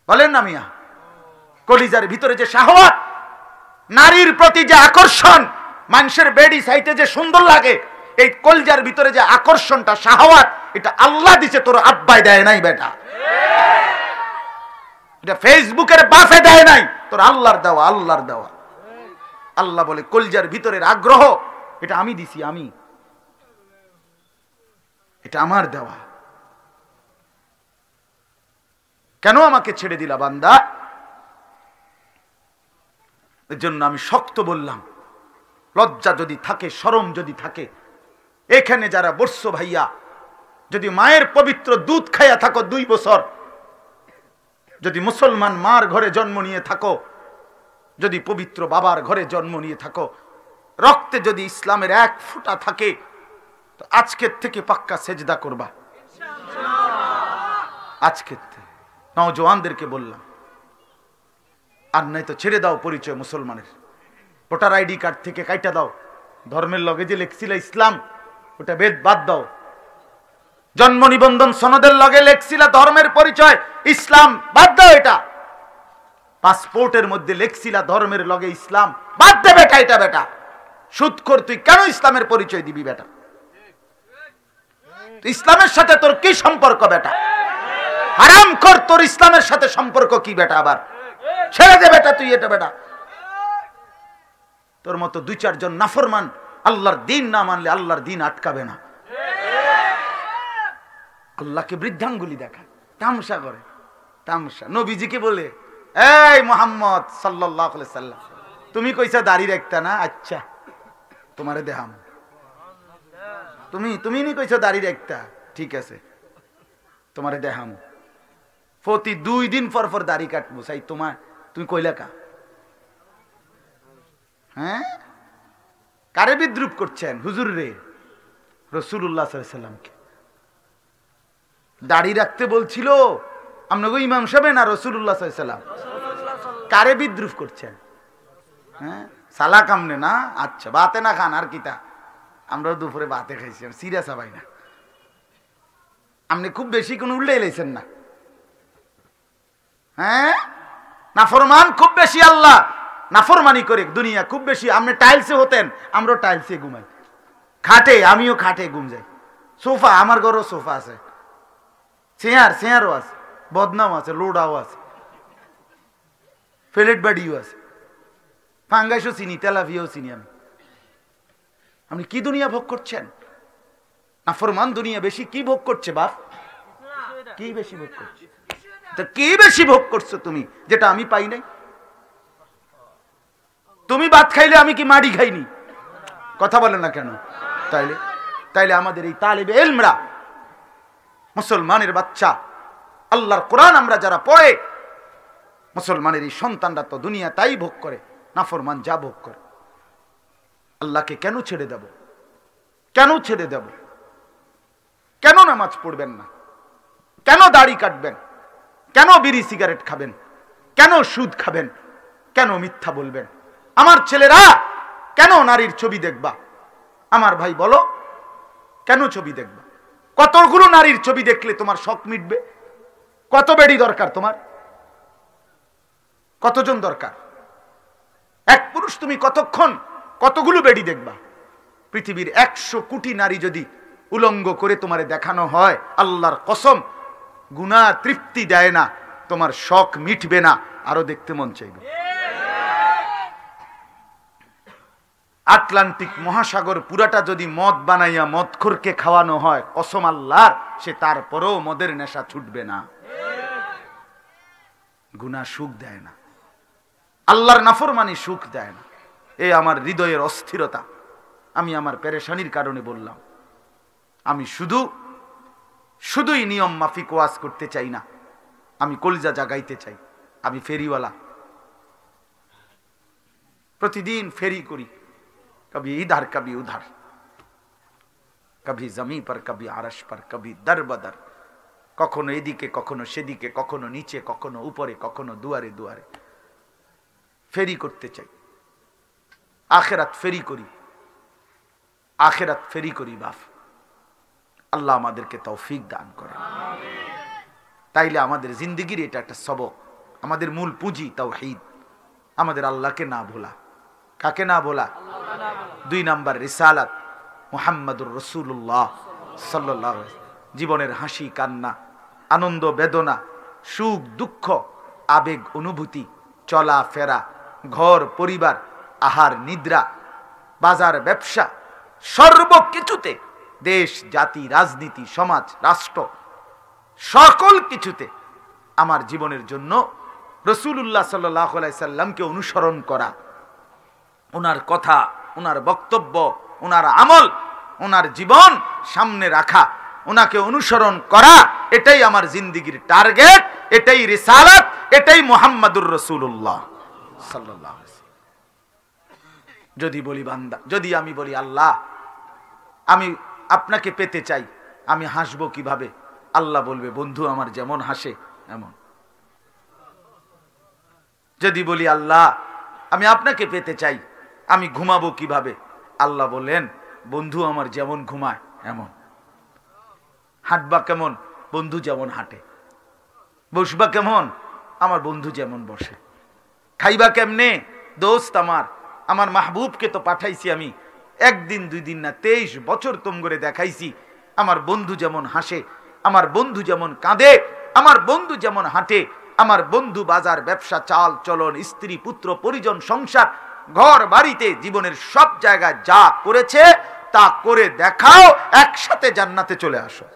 বলেন না মিয়া? কলিজার ভিতরে যে শাহওয়াত, নারীর প্রতি যে আকর্ষণ, মানুষের বেডি সাইতে যে সুন্দর লাগে, এই কলিজার ভিতরে যে আকর্ষণটা, শাহওয়াত, এটা আল্লাহ দিছে, তোর আব্বাই দেয় নাই বেটা। এটা ফেসবুকের বাপে দেয় নাই, তোর আল্লাহর দেওয়া, আল্লাহর দেওয়া। আল্লাহ বলে কলিজার ভিতরের আগ্রহ এটা আমি দিছি, আমি, এটা আমার দেওয়া। কেন আমাকে ছেড়ে দিলা বান্দা? এর জন্য আমি শক্ত বললাম, লজ্জা যদি থাকে, শরম যদি থাকে, এখানে যারা বসছো ভাইয়া, যদি মায়ের পবিত্র দুধ খাইয়া থাকো 2 বছর, যদি মুসলমান মার ঘরে জন্ম নিয়ে থাকো, যদি পবিত্র বাবার ঘরে জন্ম নিয়ে থাকো, রক্তে যদি ইসলামের 1 ফোঁটা থাকে, তো আজকের থেকে পাক্কা সেজদা করবা। আজকের থেকে নওজওয়ানদেরকে বললাম, আর নাই তো ছেড়ে দাও পরিচয় মুসলমানের। ভোটার আইডি কার্ড থেকে কাইটা দাও, ধর্মের লগে যে লেখছিল ইসলাম, ওটা বেদ বাদ দাও। জন্ম নিবন্ধন সনদের লগে লেখছিল ধর্মের পরিচয় ইসলাম, বাদ দাও এটা। পাসপোর্টের মধ্যে লেখছিল ধর্মের লগে ইসলাম, বাদ দে বেটা এটা। বেটা সুদখোর, তুই কেন ইসলামের পরিচয় দিবি বেটা? ইসলামের সাথে তোর কি সম্পর্ক বেটা? হারামখোর, তোর ইসলামের সাথে সম্পর্ক কি বেটা? আবার ছেড়ে দে বেটা তুই এটা বেটা। তোর মতো 2-4 জন নাফরমান আল্লাহর দিন না মানলে আল্লাহর দিন আটকাবে না। আল্লাহকে বৃদ্ধাঙ্গুলি দেখায়, তামসা করে, তামসা। নবীজিকে বলে, এই মুহাম্মদ সাল্লাল্লাহু আলাইহি সাল্লাম, তুমি কইছা দাড়ি রাখতা না? আচ্ছা তোমারে দেখাম। তুমি নি কইছো দাড়ি রাখতা, ঠিক আছে তোমারে দেখাম। প্রতি 2 দিন পর পর দাড়ি কাটবো, চাই তোমার, তুমি কইলা কা? হ্যাঁ, কারে বিদ্রুপ করছেন? হুজুর রে, রাসূলুল্লাহ সাল্লাল্লাহু আলাইহি সাল্লামকে দাড়ি রাখতে বলছিল আপনাকে ইমাম সাহেব না রাসূলুল্লাহ সাল্লাল্লাহু আলাইহি সাল্লাম? কারে বিদ্রুপ করছেন? হ্যাঁ, সালা কামনে না? আচ্ছা, বাতে না খান আর কিতা? আমরাও দুপুরে বাতে খাইছি, সিরিয়াস হবাই না। আপনি খুব বেশি কোন উল্টে এলাইছেন না। হ্যাঁ, নাফরমান খুব বেশি, আল্লাহ নাফরমানি করে দুনিয়া খুব বেশি। আপনি টাইলসে হতেন, আমরাও টাইলসে ঘুমাই, খাটে, আমিও খাটে ঘুম যাই। সোফা, আমার ঘরও সোফা আছে, চেয়ারও আছে, বদনাও আছে, লোডাও আছে, ফেলেট বাড়িও আছে, ফাঙ্গাসও চিনি, তেলাভিয়াও চিনি আমি। আপনি কি দুনিয়া ভোগ করছেন? নাফরমান দুনিয়া বেশি কি ভোগ করছে বাপ? কি বেশি ভোগ করছে? কি বেশি ভোগ করছো তুমি, যেটা আমি পাই নাই? তুমি ভাত খাইলে আমি কি মাড়ি খাইনি? কথা বলে না কেন? তাইলে আমাদের এই তালেবে ইলমরা, মুসলমানের বাচ্চা, আল্লাহর কোরআন আমরা যারা পড়ে, মুসলমানের এই সন্তানরা তো দুনিয়া তাই ভোগ করে, নাফরমান যা ভোগ করে। আল্লাহকে কেন ছেড়ে দেব? কেন ছেড়ে দেব? কেন নামাজ পড়বেন না? কেন দাড়ি কাটবেন? কেন বিড়ি সিগারেট খাবেন? কেন সুদ খাবেন? কেন মিথ্যা বলবেন? আমার ছেলেরা কেন নারীর ছবি দেখবা? আমার ভাই বলো, কেন ছবি দেখবা? কতগুলো নারীর ছবি দেখলে তোমার শখ মিটবে? কত বেড়ি দরকার তোমার? কতজন দরকার? এক পুরুষ তুমি কতক্ষণ, কতগুলো বেড়ি দেখবা? পৃথিবীর 100 কোটি নারী যদি উলঙ্গ করে তোমারে দেখানো হয়, আল্লাহর কসম, গুনাহ তৃপ্তি দেয় না, তোমার শখ মিটবে না, আরো দেখতে মন চাইবে। আটলান্টিক মহাসাগর পুরাটা যদি মদ বানাইয়া মদখোরকে খাওয়ানো হয়, কসম আল্লাহর, সে তারপরেও মদের নেশা ছুটবে না। গুনাহ সুখ দেয় না, আল্লাহর নাফরমানি সুখ দেয় না। এই আমার হৃদয়ের অস্থিরতা, আমি আমার পেরেশানির কারণে বললাম। আমি শুধুই নিয়ম মাফিক ওয়াজ করতে চাই না, আমি কলিজা জাগাইতে চাই। আমি ফেরিওয়ালা, প্রতিদিন ফেরি করি, কবি ইধার কবি উধার, কবি জমি পর কবি আরশ পর, কবি দর বদর, কখনো এদিকে কখনো সেদিকে, কখনো নিচে কখনো উপরে, কখনো দুয়ারে দুয়ারে ফেরি করতে চাই। আখেরাত ফেরি করি, আখেরাত ফেরি করি বাপ। আল্লাহ আমাদেরকে তৌফিক দান করেন। তাইলে আমাদের জিন্দেগির এটা একটা সবক, আমাদের মূল পুঁজি তাওহীদ, আমাদের আল্লাহকে না ভোলা। কাকে না ভোলা? 2 নাম্বার রিসালাত মুহাম্মাদুর রাসূলুল্লাহ সাল্লাল্লাহু আলাইহি ওয়াসাল্লাম। জীবনের হাসি কান্না, আনন্দ বেদনা, সুখ দুঃখ, আবেগ অনুভূতি, চলা ফেরা, ঘর পরিবার, আহার নিদ্রা, বাজার ব্যবসা, সর্বকিছুতে, দেশ জাতি রাজনীতি সমাজ রাষ্ট্র, সকল কিছুতে আমার জীবনের জন্য রাসূলুল্লাহ সাল্লাল্লাহু আলাইহি সাল্লামকে অনুসরণ করা, ওনার কথা, ওনার বক্তব্য, ওনার আমল, ওনার জীবন সামনে রাখা, ওনাকে অনুসরণ করা, এটাই আমার জিন্দেগির টার্গেট, এটাই রিসালাত, এটাই মুহাম্মাদুর রাসূলুল্লাহ সাল্লাল্লাহু আলাইহি ওয়াসাল্লাম। যদি বলি বান্দা, যদি আমি বলি আল্লাহ আমি আপনাকে পেতে চাই, আমি হাসবো কিভাবে? আল্লাহ বলবে বন্ধু আমার যেমন হাসে এমন। যদি বলি আল্লাহ আমি আপনাকে পেতে চাই, আমি ঘুমাবো কিভাবে? আল্লাহ বললেন বন্ধু আমার যেমন ঘুমায় এমন। হাঁটবা কেমন? বন্ধু যেমন হাঁটে। বসবা কেমন? আমার বন্ধু যেমন বসে। খাইবা কেমনে? দোস্ত আমার মাহবুবকে তো পাঠাইছি আমি, 1 দিন 2 দিন না, 23 বছর তোম করে দেখাইছি। আমার বন্ধু যেমন হাসে, আমার বন্ধু যেমন কাঁদে, আমার বন্ধু যেমন হাঁটে, আমার বন্ধু বাজার ব্যবসা চাল চলন স্ত্রী পুত্র পরিজন সংসার ঘর বাড়িতে জীবনের সব জায়গায় যা করেছে তা করে দেখাও, একসাথে জান্নাতে চলে আসো।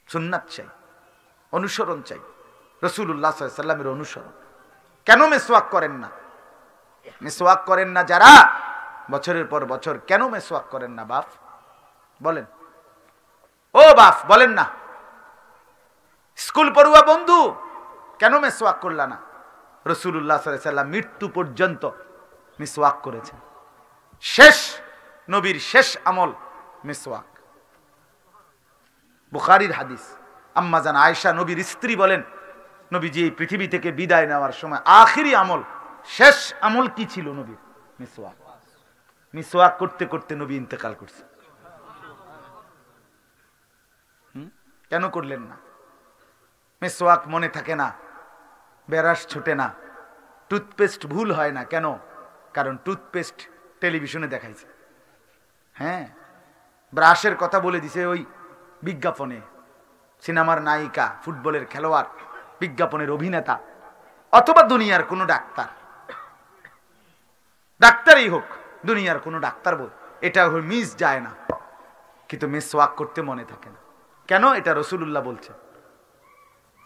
সুন্নাত চাই, অনুসরণ চাই, রাসূলুল্লাহ সাল্লাল্লাহু আলাইহি ওয়াসাল্লামের অনুসরণ। কেন মেসওয়াক করেন না? মেসওয়াক করেন না যারা বছরের পর বছর, কেন মেসওয়াক করেন না বাপ? বলেন ও বাপ, বলেন না। স্কুল পড়ুয়া বন্ধু কেন মেসওয়াক করলা না? রাসূলুল্লাহ সাল্লাল্লাহু আলাইহি ওয়াসাল্লাম মৃত্যু পর্যন্ত মিসওয়াক করেছেন। শেষ নবীর শেষ আমল মিসওয়াক। বুখারীর হাদিস, আম্মা জান আয়েশা নবীর স্ত্রী বলেন, নবীজি এই পৃথিবী থেকে বিদায় নেওয়ার সময় আখিরি আমল, শেষ আমল কি ছিল নবীর? মিসওয়াক। মিসওয়াক করতে করতে নবী ইন্তেকাল করছে। কেন করলেন না? মিসওয়াক মনে থাকে না, বেরাস ছুটে না, টুথপেস্ট ভুল হয় না। কেন? কারণ টুথপেস্ট টেলিভিশনে দেখাইছে। হ্যাঁ, ব্রাশের কথা বলে দিছে ওই বিজ্ঞাপনে, সিনেমার নায়িকা, ফুটবলের খেলোয়াড়, বিজ্ঞাপনের অভিনেতা, অথবা দুনিয়ার কোনো ডাক্তার, ডাক্তারই হোক, দুনিয়ার কোনো ডাক্তার বল, এটা মিস যায় না। কিন্তু মিসওয়াক করতে মনে থাকে না। কেন? এটা রাসূলুল্লাহ বলছে।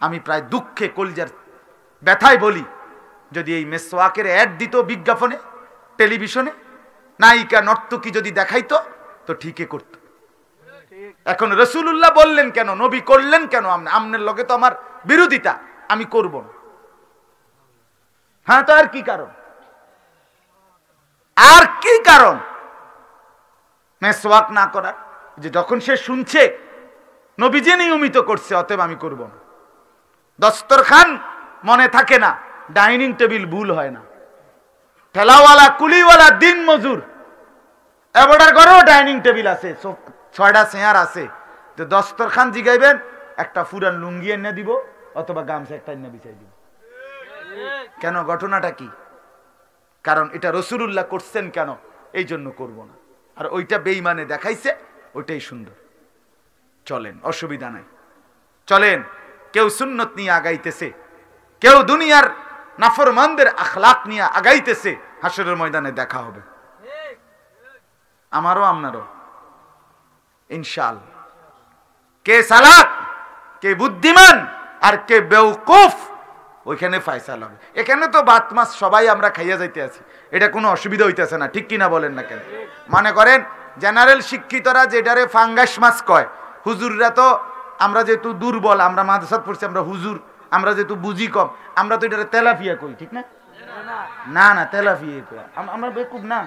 আমি প্রায় দুঃখে কলিজার ব্যথায় বলি, যদি এই মিসওয়াকের অ্যাড দিত বিজ্ঞাপনে টেলিভিশনে, নায়িকা নর্তকী যদি দেখাইতো তো ঠিকই করত। এখন রাসূলুল্লাহ বললেন কেন, নবী করলেন কেন? আমনের লগে তো আমার বিরোধিতা, আমি করব না। হ্যাঁ, তো আর কি কারণ? আর কি কারণ মিসওয়াক না করার? যে যখন সে শুনছে নবীজি নিয়মিত করছে, অতএব আমি করব না। দস্তরখান মনে থাকে না, ডাইনিং টেবিল ভুল হয় না। ঠেলাওয়ালা কুলিওয়ালা দিন মজুর এবারের ঘরেও ডাইনিং টেবিল আছে, 6টা চেয়ার আছে। তো দস্তরখান জিগাইবেন, একটা ফুরান লুঙ্গি এনে দিব অথবা গামছা একটা এনে বিছাই দিব। কেন? ঘটনাটা কি? কারণ এটা রাসূলুল্লাহ করছেন কেন, এই জন্য করব না। আর ওইটা বেঈমানে দেখাইছে, ওইটাই সুন্দর। চলেন, অসুবিধা নাই, চলেন। কেউ সুন্নত নিয়ে আগাইতেছে, কেউ দুনিয়ার নাফরমানদের আখলাক নিয়ে আগাইতেছে, হাসরের ময়দানে দেখা হবে আমারও আপনারও ইনশাআল্লাহ। কে চালাক, কে বুদ্ধিমান আর কে বেওকুফ, ওইখানে ফায়সালা হবে। এখানে তো ভাত মাছ সবাই আমরা খাইয়া যাইতে আছি, এটা কোনো অসুবিধা হইতেছে না, ঠিক কিনা বলেন না কেন? মনে করেন জেনারেল শিক্ষিতরা যেটারে ফাঙ্গাস মাছ কয়, হুজুররা তো, আমরা যেহেতু দুর্বল, আমরা মাদ্রাসাত পড়ছি, আমরা হুজুর, আমরা যেহেতু বুঝি কম, আমরা তো এটারে তেলাপিয়া কই, ঠিক না? না না, তেলাপিয়া কই, আমরা বেকুব না,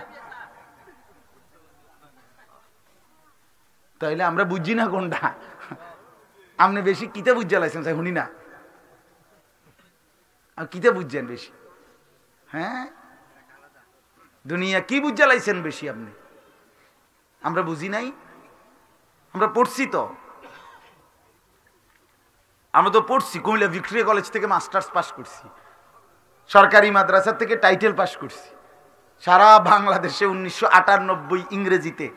তাইলে আমরা বুঝি না কোনটা। আপনি বেশি কিতে বুঝা লাইছেন শুনি না, আর কিতে বুঝছেন বেশি? হ্যাঁ, দুনিয়া কি বুঝে লাইছেন বেশি আপনি? আমরা বুঝি নাই, আমরা পড়ছি তো, আমরা তো পড়ছি। কুমিল্লা ভিক্টোরিয়া কলেজ থেকে মাস্টার্স পাস করছি, সরকারি মাদ্রাসা থেকে টাইটেল পাস করছি। সারা বাংলাদেশে 1998 ইংরেজিতে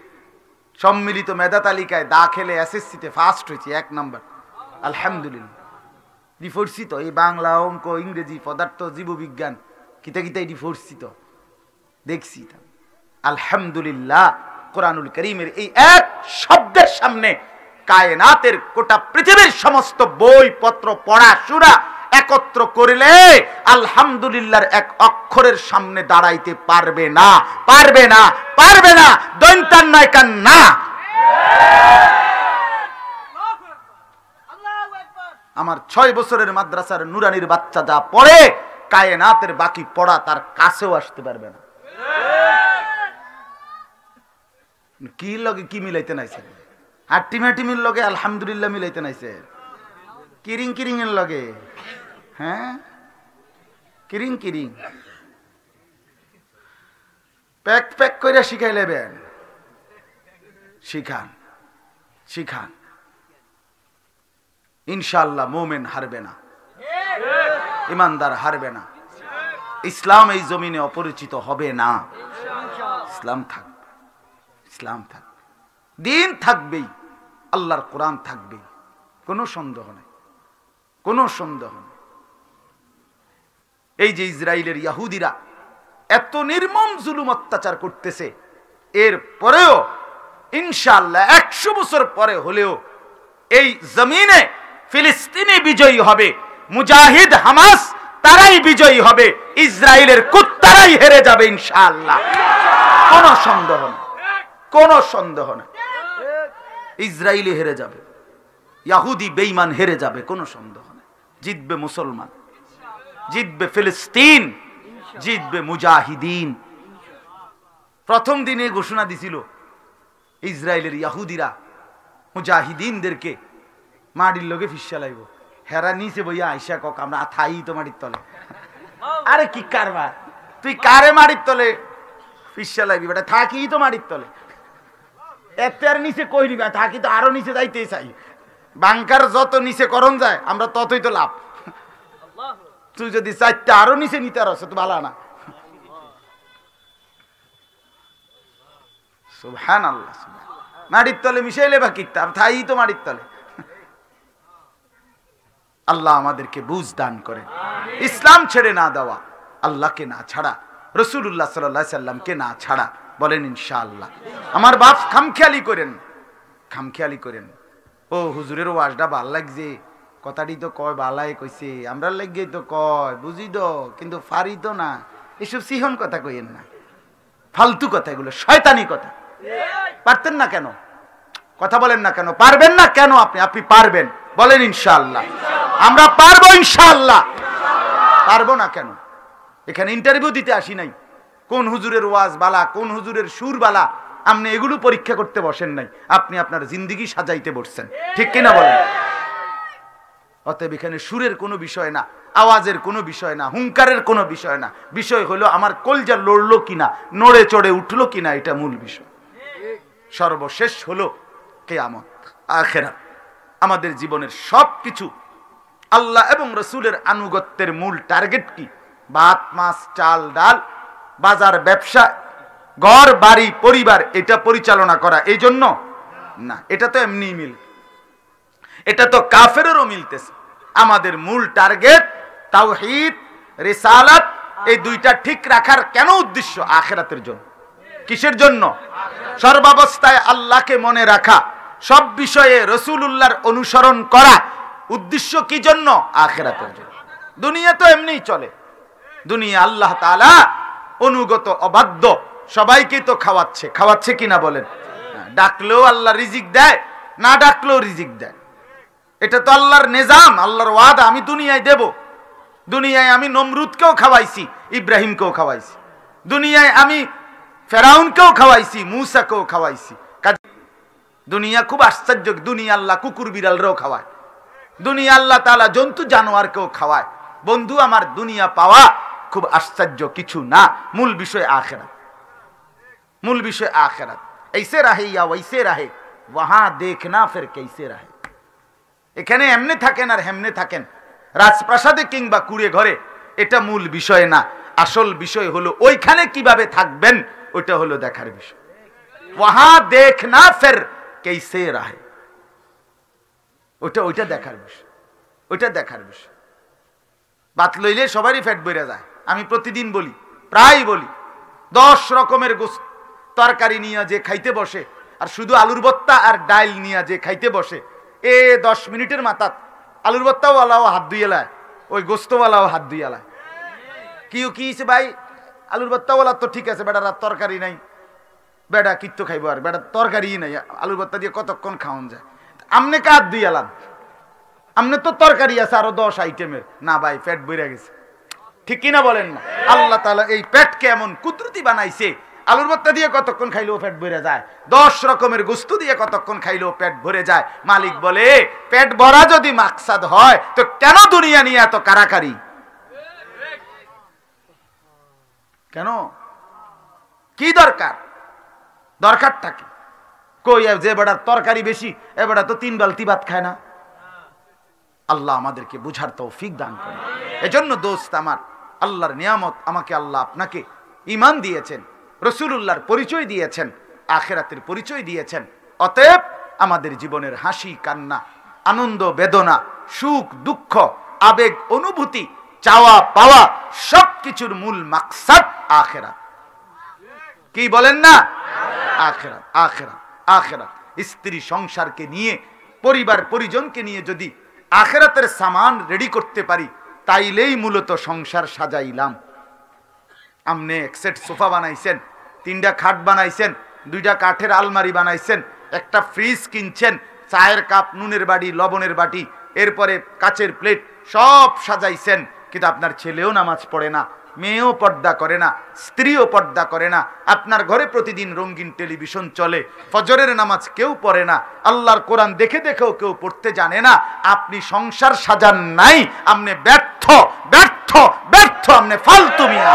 সম্মিলিত মেধা তালিকায় দাখিলে এসএসসিতে ফার্স্ট হয়েছি, 1 নাম্বার। আলহামদুলিল্লাহ। পড়ছি তো এই বাংলা, অঙ্ক, ইংরেজি, পদার্থ, জীববিজ্ঞান, কিতা কিতা এটি পড়ছি তো, দেখছি। আলহামদুলিল্লাহ, কোরআনুল কারীমের এই এক শব্দের সামনে কায়নাতের গোটা পৃথিবীর সমস্ত বই পত্র পড়াশোনা একত্র করলে আলহামদুলিল্লাহর এক অক্ষরের সামনে দাঁড়াইতে পারবে না, পারবে না, পারবে না। দৈন্তান নয় কান না। আমার 6 বছরের মাদ্রাসার নুরানির বাচ্চা যা পড়ে, কায়নাতের বাকি পড়া তার কাছেও আসতে পারবে না। কি লগে কি মিলাইতে নাইছে? হাট্টিমাটিমির লগে আলহামদুলিল্লাহ মিলাইতে নাইছে? কিরিং কিরিং এর লগে, হ্যাঁ, কিরিং কিরিং প্যাক প্যাক করে শিখাই লেবেন। শিখান, শিখান। ইনশাআল্লাহ মোমেন হারবে না, ইমানদার হারবে না। ইসলাম এই জমিনে অপরিচিত হবে না। ইসলাম থাকবে, ইসলাম থাকবে, দিন থাকবেই, আল্লাহর কোরআন থাকবেই, কোনো সন্দেহ নেই, কোনো সন্দেহ নেই। এই যে ইসরায়েলের ইহুদিরা এত নির্মম জুলুম অত্যাচার করতেছে, এর পরেও ইনশাআল্লাহ 100 বছর পরে হলেও এই জমিনে ফিলিস্তিনি বিজয়ী হবে, মুজাহিদ হামাস তারাই বিজয়ী হবে, ইসরায়েলের কুত্তারাই হেরে যাবে ইনশাআল্লাহ। কোনো সন্দেহ নেই, কোনো সন্দেহ নেই। ইসরায়েলি হেরে যাবে, ইহুদি বেঈমান হেরে যাবে, কোনো সন্দেহ নেই। জিতবে মুসলমান, জিতবে ফিলিস্তিন, জিতবে মুজাহিদিন। প্রথম দিনে ঘোষণা দিছিল ইসরায়েলের ইহুদিরা মুজাহিদিনদেরকে মাটির লগে ফিসা লাইব। হেরা নিচে বইয়া আইসা কক আমরা থাই তো মাটির তলে। আরে কি কারবার, তুই কারে মাটির তলে ফিসা লাইবি? বেটা থাকি তো মাটির তলে। এত আর নিচে কই নিবা, থাকি তো আরো নিচে যাইতে চাই। বাংকার যত নিচে করণ যায় আমরা ততই তো লাভ। তুই যদি 4টা আরো নিচে নিতে আরো তো ভালো না। সুবহানাল্লাহ। মাটির তলে মিশাইলে বা কিতাব থাই তো মাটির তলে। আল্লাহ আমাদেরকে বুঝ দান করে। ইসলাম ছেড়ে না দেওয়া, আল্লাহকে না ছাড়া, রাসূলুল্লাহ সাল্লাল্লাহু আলাইহি সাল্লামকে না ছাড়া, বলেন ইনশাআল্লাহ। আমার বাপ খামখেয়ালি করেন, খামখেয়ালি করেন। ও হুজুরের ওয়াজটা ভাল লাগছে, কথাটি তো কয় বালাই কইছে, আমরা লাগেই তো কয়, বুঝি তো, কিন্তু ফারি তো না। এসব সিহন কথা কইেন না, ফালতু কথা, এগুলো শয়তানি কথা। পারতেন না কেন? কথা বলেন না কেন? পারবেন না কেন? আপনি পারবেন, বলেন ইনশাআল্লাহ। আমরা পারবো ইনশাআল্লাহ। পারবো না কেন? এখানে ইন্টারভিউ দিতে আসি নাই কোন হুজুরের ওয়াজ বালা, কোন হুজুরের সুর বালা, আপনি এগুলো পরীক্ষা করতে বসেন নাই, আপনি আপনার জিন্দেগি সাজাইতে বসছেন, ঠিক কিনা বলেন? অতএব এখানে সুরের কোনো বিষয় না, আওয়াজের কোনো বিষয় না, হুঙ্কারের কোনো বিষয় না। বিষয় হলো আমার কলজা লড়লো কিনা, নড়ে চড়ে উঠলো কিনা, এটা মূল বিষয়। সর্বশেষ হলো কিয়ামত, আখিরাত। আমাদের জীবনের সবকিছু আল্লাহ এবং রাসূলের আনুগত্যের মূল টার্গেট কি? ভাত, মাছ, চাল, ডাল, বাজার, ব্যবসা, ঘর, বাড়ি, পরিবার, এটা পরিচালনা করা এই জন্য না। এটা তো এমনি মিল, এটা তো কাফেরেরও মিলতেছে। আমাদের মূল টার্গেট তাওহীদ, রিসালাত, এই দুইটা ঠিক রাখার কেন উদ্দেশ্য? আখিরাতের জন্য। কিসের জন্য? সর্বাবস্থায় আল্লাহকে মনে রাখা, সব বিষয়ে রাসূলুল্লাহর অনুসরণ করা। উদ্দেশ্য কি জন্য? আখিরাতের জন্য। দুনিয়া তো এমনিই চলে, দুনিয়া আল্লাহ তাআলা অনুগত অবাধ্য সবাইকে তো খাওয়াচ্ছে, খাওয়াচ্ছে কিনা বলেন? ডাকলেও আল্লাহ রিজিক দেয়, না ডাকলেও রিজিক দেয়। এটা তো আল্লাহর নিজাম, আল্লাহর ওয়াদা, আমি দুনিয়ায় দেব। দুনিয়ায় আমি নমরুদকেও খাওয়াইছি, ইব্রাহিমকেও খাওয়াইছি। দুনিয়ায় আমি ফেরাউনকেও খাওয়াইছি, মূসাকেও খাওয়াইছি। দুনিয়া খুব আশ্চর্য, দুনিয়া আল্লাহ কুকুর বিড়ালরাও খাওয়ায়, দুনিয়া আল্লাহ তাআলা জন্তু জানোয়ারকেও খাওয়ায়। বন্ধু আমার, দুনিয়া পাওয়া খুব আশ্চর্য কিছু না, মূল বিষয় আখিরাত, মূল বিষয় আখিরাত। ऐसे रहे या वैसे रहे वहां देखना फिर कैसे रहे। এখানে এমনি থাকেন আর হেমনে থাকেন, রাজপ্রাসাদে কিংবা কুড়ে ঘরে, এটা মূল বিষয় না। আসল বিষয় হলো ওইখানে কিভাবে থাকবেন, ওইটা হলো দেখার বিষয়। वहां देखना फिर कैसे रहे, ওইটা দেখার বিষয়, ওইটা দেখার বিষয়। ভাত লইলে সবারই পেট ভরে যায়। আমি প্রতিদিন বলি, প্রায় বলি, 10 রকমের গোস্ত তরকারি নিয়ে যে খাইতে বসে, আর শুধু আলুর ভর্তা আর ডাইল নিয়ে যে খাইতে বসে, 10 মিনিটের মাথাত আলুর ভর্তাওয়ালাও হাত ধুইয়ালায়, ওই গোস্তওয়ালাও হাত ধুইয়ালায়। কি হইছে ভাই, আলুর ভর্তাওয়ালা তো ঠিক আছে, বেটা রাত তরকারি নাই, বেটা কিত্তো খাইবো, আর বেটা তরকারি নাই, আলুর ভর্তা দিয়ে কতক্ষণ খাওয়ান যায়, আমনে কা হাত ধুইয়ালাম, আমনে তো তরকারি আছে আরো 10 আইটেমের। না ভাই, পেট ভরে গেছে, ঠিক কিনা বলেন না? আল্লাহ তাআলা এই পেটকে এমন কুদরতি বানাইছে, আলুর ভর্তা দিয়ে কতক্ষণ খাইলেও পেট ভরে যায়, 10 রকমের গোস্ত দিয়ে কতক্ষণ খাইলেও পেট ভরে যায়। মালিক বলে, পেট ভরা যদি মাকসাদ হয় তো কেন দুনিয়া নিয়ে এত কারাকারি? কেন, কি দরকার? দরকারটা কি? কই যে বেটার তরকারি বেশি, এ বেটা তো 3 বালতি ভাত খায় না। আল্লাহ আমাদেরকে বুঝার তৌফিক দান করে। এজন্য দোস্ত আমার, আল্লাহর নিয়ামত, আমাকে আল্লাহ আপনাকে ঈমান দিয়েছেন, রাসূলুল্লাহর পরিচয় দিয়েছেন, আখিরাতের পরিচয় দিয়েছেন। অতএব আমাদের জীবনের হাসি কান্না, আনন্দ বেদনা, সুখ দুঃখ, আবেগ অনুভূতি, চাওয়া পাওয়া, সবকিছুর মূল মাকসাদ আখিরাত। কি বলেন না? আখিরাত, আখিরাত, আখিরাত। স্ত্রী সংসারকে নিয়ে, পরিবার পরিজনকে নিয়ে যদি আখিরাতের সামান রেডি করতে পারি, তাইলেই মূলত সংসার সাজাইলাম। আমনে এক সেট সোফা বানাইছেন, 3টা খাট বানাইছেন, 2টা কাঠের আলমারি বানাইছেন, একটা ফ্রিজ কিনছেন, চায়ের কাপ, নুনের বাটি, লবণের বাটি, এরপরে কাচের প্লেট, সব সাজাইছেন, কিন্তু আপনার ছেলেও নামাজ পড়ে না, মেয়েও পর্দা করে না, স্ত্রীও পর্দা করে না। আপনার ঘরে প্রতিদিন রঙিন টেলিভিশন চলে, ফজরের নামাজ কেউ পড়ে না, আল্লাহর কোরআন দেখে দেখেও কেউ পড়তে জানে না। আপনি সংসার সাজান নাই, আপনি ব্যর্থ, ব্যর্থ, ব্যর্থ, আপনি ফালতু মিয়া,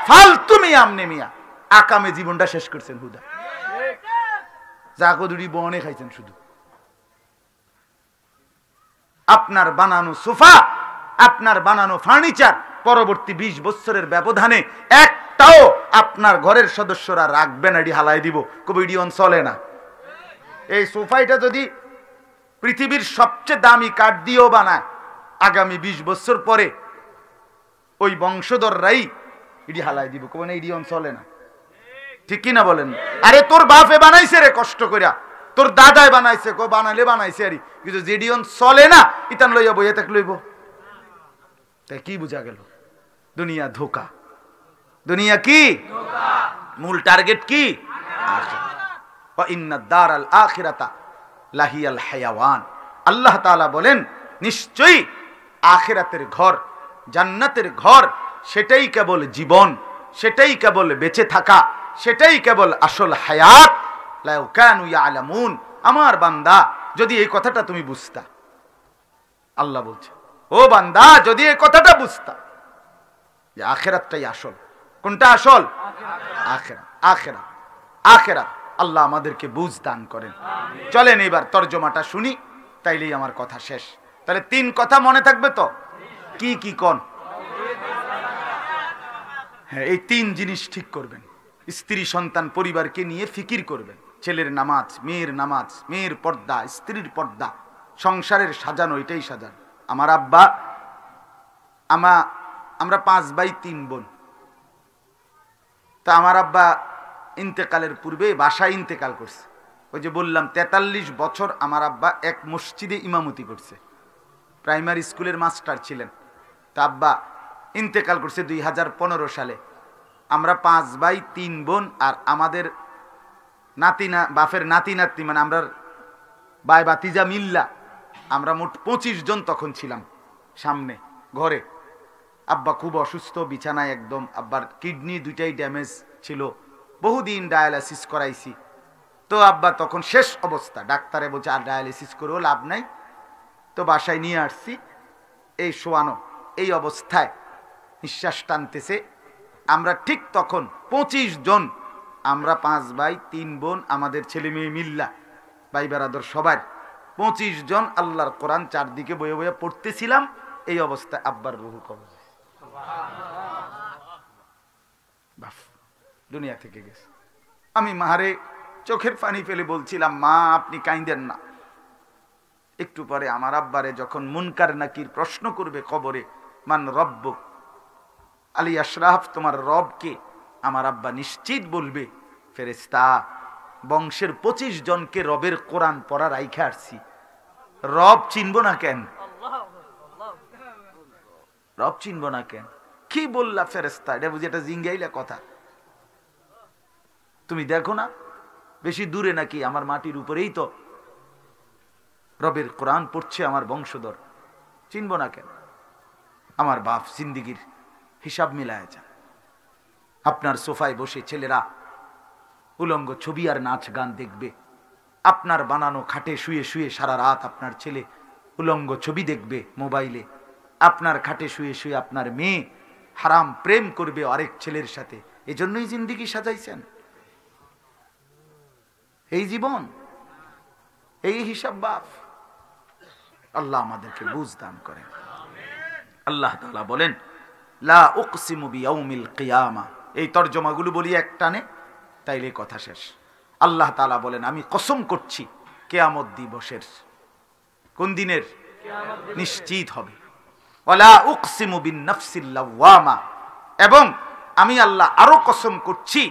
ফালতু মিয়া, আপনি মিয়া আকামে জীবনটা শেষ করছেন হুদা। জাগো দুটি বনে খাইছেন শুধু। আপনার বানানো সোফা, আপনার বানানো ফার্নিচার পরবর্তী 20 বছরের ব্যবধানে একটাও আপনার ঘরের সদস্যরা রাখবে না, এটি হালাই দিব, কোভিডিয়ন চলে না। এই সোফাইটা যদি পৃথিবীর সবচেয়ে দামি কাঠ দিয়েও বানায়, আগামী 20 বছর পরে ওই বংশধররাই এটি হালাই দিব, কোন ইডিয়ন চলে না, ঠিক কিনা বলেন? আরে তোর বাপে বানাইছে রে কষ্ট করিয়া, তোর দাদায় বানাইছে, কো বানাইলে বানাইছে আরে, কিন্তু জেডিয়ন চলে না, ইতান লইয়া বইয়া থাক লইব। তাই কি বুঝা গেল? দুনিয়া ধোকা। দুনিয়া কি ধোকা, মূল টার্গেট কি? আখিরাত। ওয়া ইন্নাদ দারাল আখিরাতা লাহিয়াল হায়াওয়ান। আল্লাহ তাআলা বলেন, নিশ্চয়ই আখিরাতের ঘর, জান্নাতের ঘর, সেটাই কেবল জীবন, সেটাই কেবল বেঁচে থাকা, সেটাই কেবল আসল হায়াত। লাউ কানু ইয়ালামুন। আমার বান্দা, যদি এই কথাটা তুমি বুঝতা, আল্লাহ বলছে, ও বান্দা, যদি এই কথাটা বুঝতা যে আখিরাতটাই আসল। কোনটা আসল? আখিরাত, আখিরাত, আখিরাত। আল্লাহ আমাদেরকে বুঝ দান করেন। চলেন এবার তরজমাটা শুনি, তাইলেই আমার কথা শেষ। তাহলে 3 কথা মনে থাকবে তো? কি কি কোন? হ্যাঁ, এই 3 জিনিস ঠিক করবেন। স্ত্রী সন্তান পরিবারকে নিয়ে ফিকির করবেন। ছেলের নামাজ, মেয়ের নামাজ, মেয়ের পর্দা, স্ত্রীর পর্দা, সংসারের সাজানো, এটাই সাজানো। আমার আব্বা, আমরা 5 ভাই 3 বোন। তা আমার আব্বা ইন্তেকালের পূর্বে বাসায় ইন্তেকাল করছে। ওই যে বললাম 43 বছর আমার আব্বা এক মসজিদে ইমামতি করছে, প্রাইমারি স্কুলের মাস্টার ছিলেন। তা আব্বা ইন্তেকাল করছে 2015 সালে। আমরা 5 ভাই 3 বোন, আর আমাদের বাপের নাতি নাতনি, মানে আমরা ভাই বাতিজা মিল্লা, আমরা মোট 25 জন তখন ছিলাম সামনে ঘরে। আব্বা খুব অসুস্থ, বিছানায় একদম। আব্বার কিডনি 2টাই ড্যামেজ ছিল, বহুদিন ডায়ালাইসিস করাইছি। তো আব্বা তখন শেষ অবস্থা, ডাক্তারে বলছে আর ডায়ালিসিস করেও লাভ নাই। তো বাসায় নিয়ে আসছি, এই শোয়ানো, এই অবস্থায় নিঃশ্বাস টানতেছে, আমরা ঠিক তখন 25 জন, আমরা 5 ভাই 3 বোন, আমাদের ছেলে মেয়ে মিল্লা ভাই বেরাদর সবার 25 জন আল্লাহর কোরআন চারদিকে বয়ে বয়ে পড়তেছিলাম। এই অবস্থায় আব্বার রূহ কবজ দুনিয়া থেকে গেছে। আমি মারে চোখের পানি ফেলে বলছিলাম, মা আপনি কাঁদেন না। একটু পরে আমার আব্বারে যখন মুনকার নাকির প্রশ্ন করবে কবরে, মান রব্বুক, আলী আশরাফ তোমার রব কে? আমার আব্বা নিশ্চিত বলবে, ফেরেশতা বংশের 25 জনকে রবের কোরআন পড়া রাইখা আসছি, রব চিনব না কেন? রব চিনব না কেন? কি বললা ফেরেশতা? এটা বুঝি এটা জিঙ্গাইলা কথা। তুমি দেখো না বেশি দূরে নাকি, আমার মাটির উপরেই তো রবের কোরআন পড়ছে আমার বংশধর, চিনব না কেন? আমার বাপ জিন্দিগির হিসাব মিলায় যান। আপনার সোফায় বসে ছেলেরা উলঙ্গ ছবি আর নাচ গান দেখবে, আপনার বানানো খাটে শুয়ে শুয়ে সারা রাত আপনার ছেলে উলঙ্গ ছবি দেখবে মোবাইলে, আপনার খাটে শুয়ে শুয়ে আপনার মেয়ে হারাম প্রেম করবে আরেক ছেলের সাথে। এজন্যই জিন্দিগি সাজাইছেন, এই জীবন, এই হিসাব বাপ। আল্লাহ আমাদেরকে বুঝ দান করেন। আল্লাহ তাআলা বলেন, লা উকসিমু বিয়াউমিল কিয়ামা। এই তরজমাগুলো বলি এক টানে, তাইলে কথা শেষ। আল্লাহ তাআলা বলেন, আমি কসম করছি কিয়ামত দিবসের। কোন দিনের? নিশ্চিত হবে। ওয়ালা উকসিমু বিন নাফসিল লাওয়ামা। এবং আমি আল্লাহ আরো কসম করছি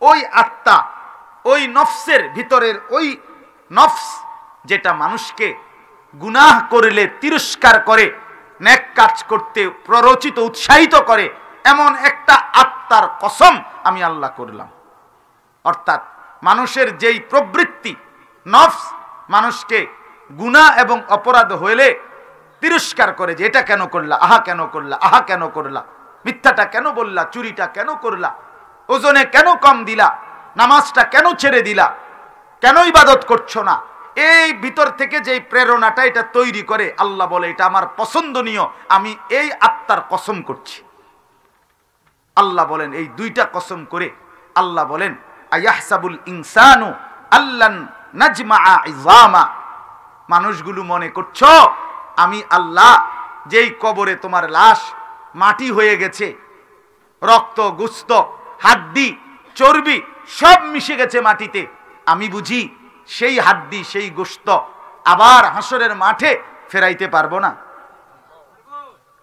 ওই আত্মা, ওই নফসের ভিতরের ওই নফস যেটা মানুষকে গুনাহ করলে তিরস্কার করে, নেক কাজ করতে প্ররোচিত উৎসাহিত করে, এমন একটা আত্মার কসম আমি আল্লাহ করলাম। অর্থাৎ মানুষের যেই প্রবৃত্তি নফস মানুষকে গুনাহ এবং অপরাধ হইলে তিরস্কার করে, যে এটা কেন করলা, আহা কেন করলা, আহা কেন করলা, মিথ্যাটা কেন বললা, চুরিটা কেন করলা, ওজনে কেন কম দিলা, নামাজটা কেন ছেড়ে দিলা, কেন ইবাদত করছো না, এই ভিতর থেকে যেই প্রেরণাটা এটা তৈরি করে, আল্লাহ বলে এটা আমার পছন্দনীয়, আমি এই আত্মার কসম করছি। আল্লাহ বলেন এই দুইটা কসম করে আল্লাহ বলেন, আয়াহসাবুল ইনসানু আল্লান নাজমাআ ইযামা। মানুষগুলো মনে করছো আমি আল্লাহ যেই কবরে তোমার লাশ মাটি হয়ে গেছে, রক্ত গোস্ত হাড্ডি চর্বি সব মিশে গেছে মাটিতে, আমি বুঝি সেই হাড্ডি সেই গোস্ত আবার হাসরের মাঠে ফেরাইতে পারবো না?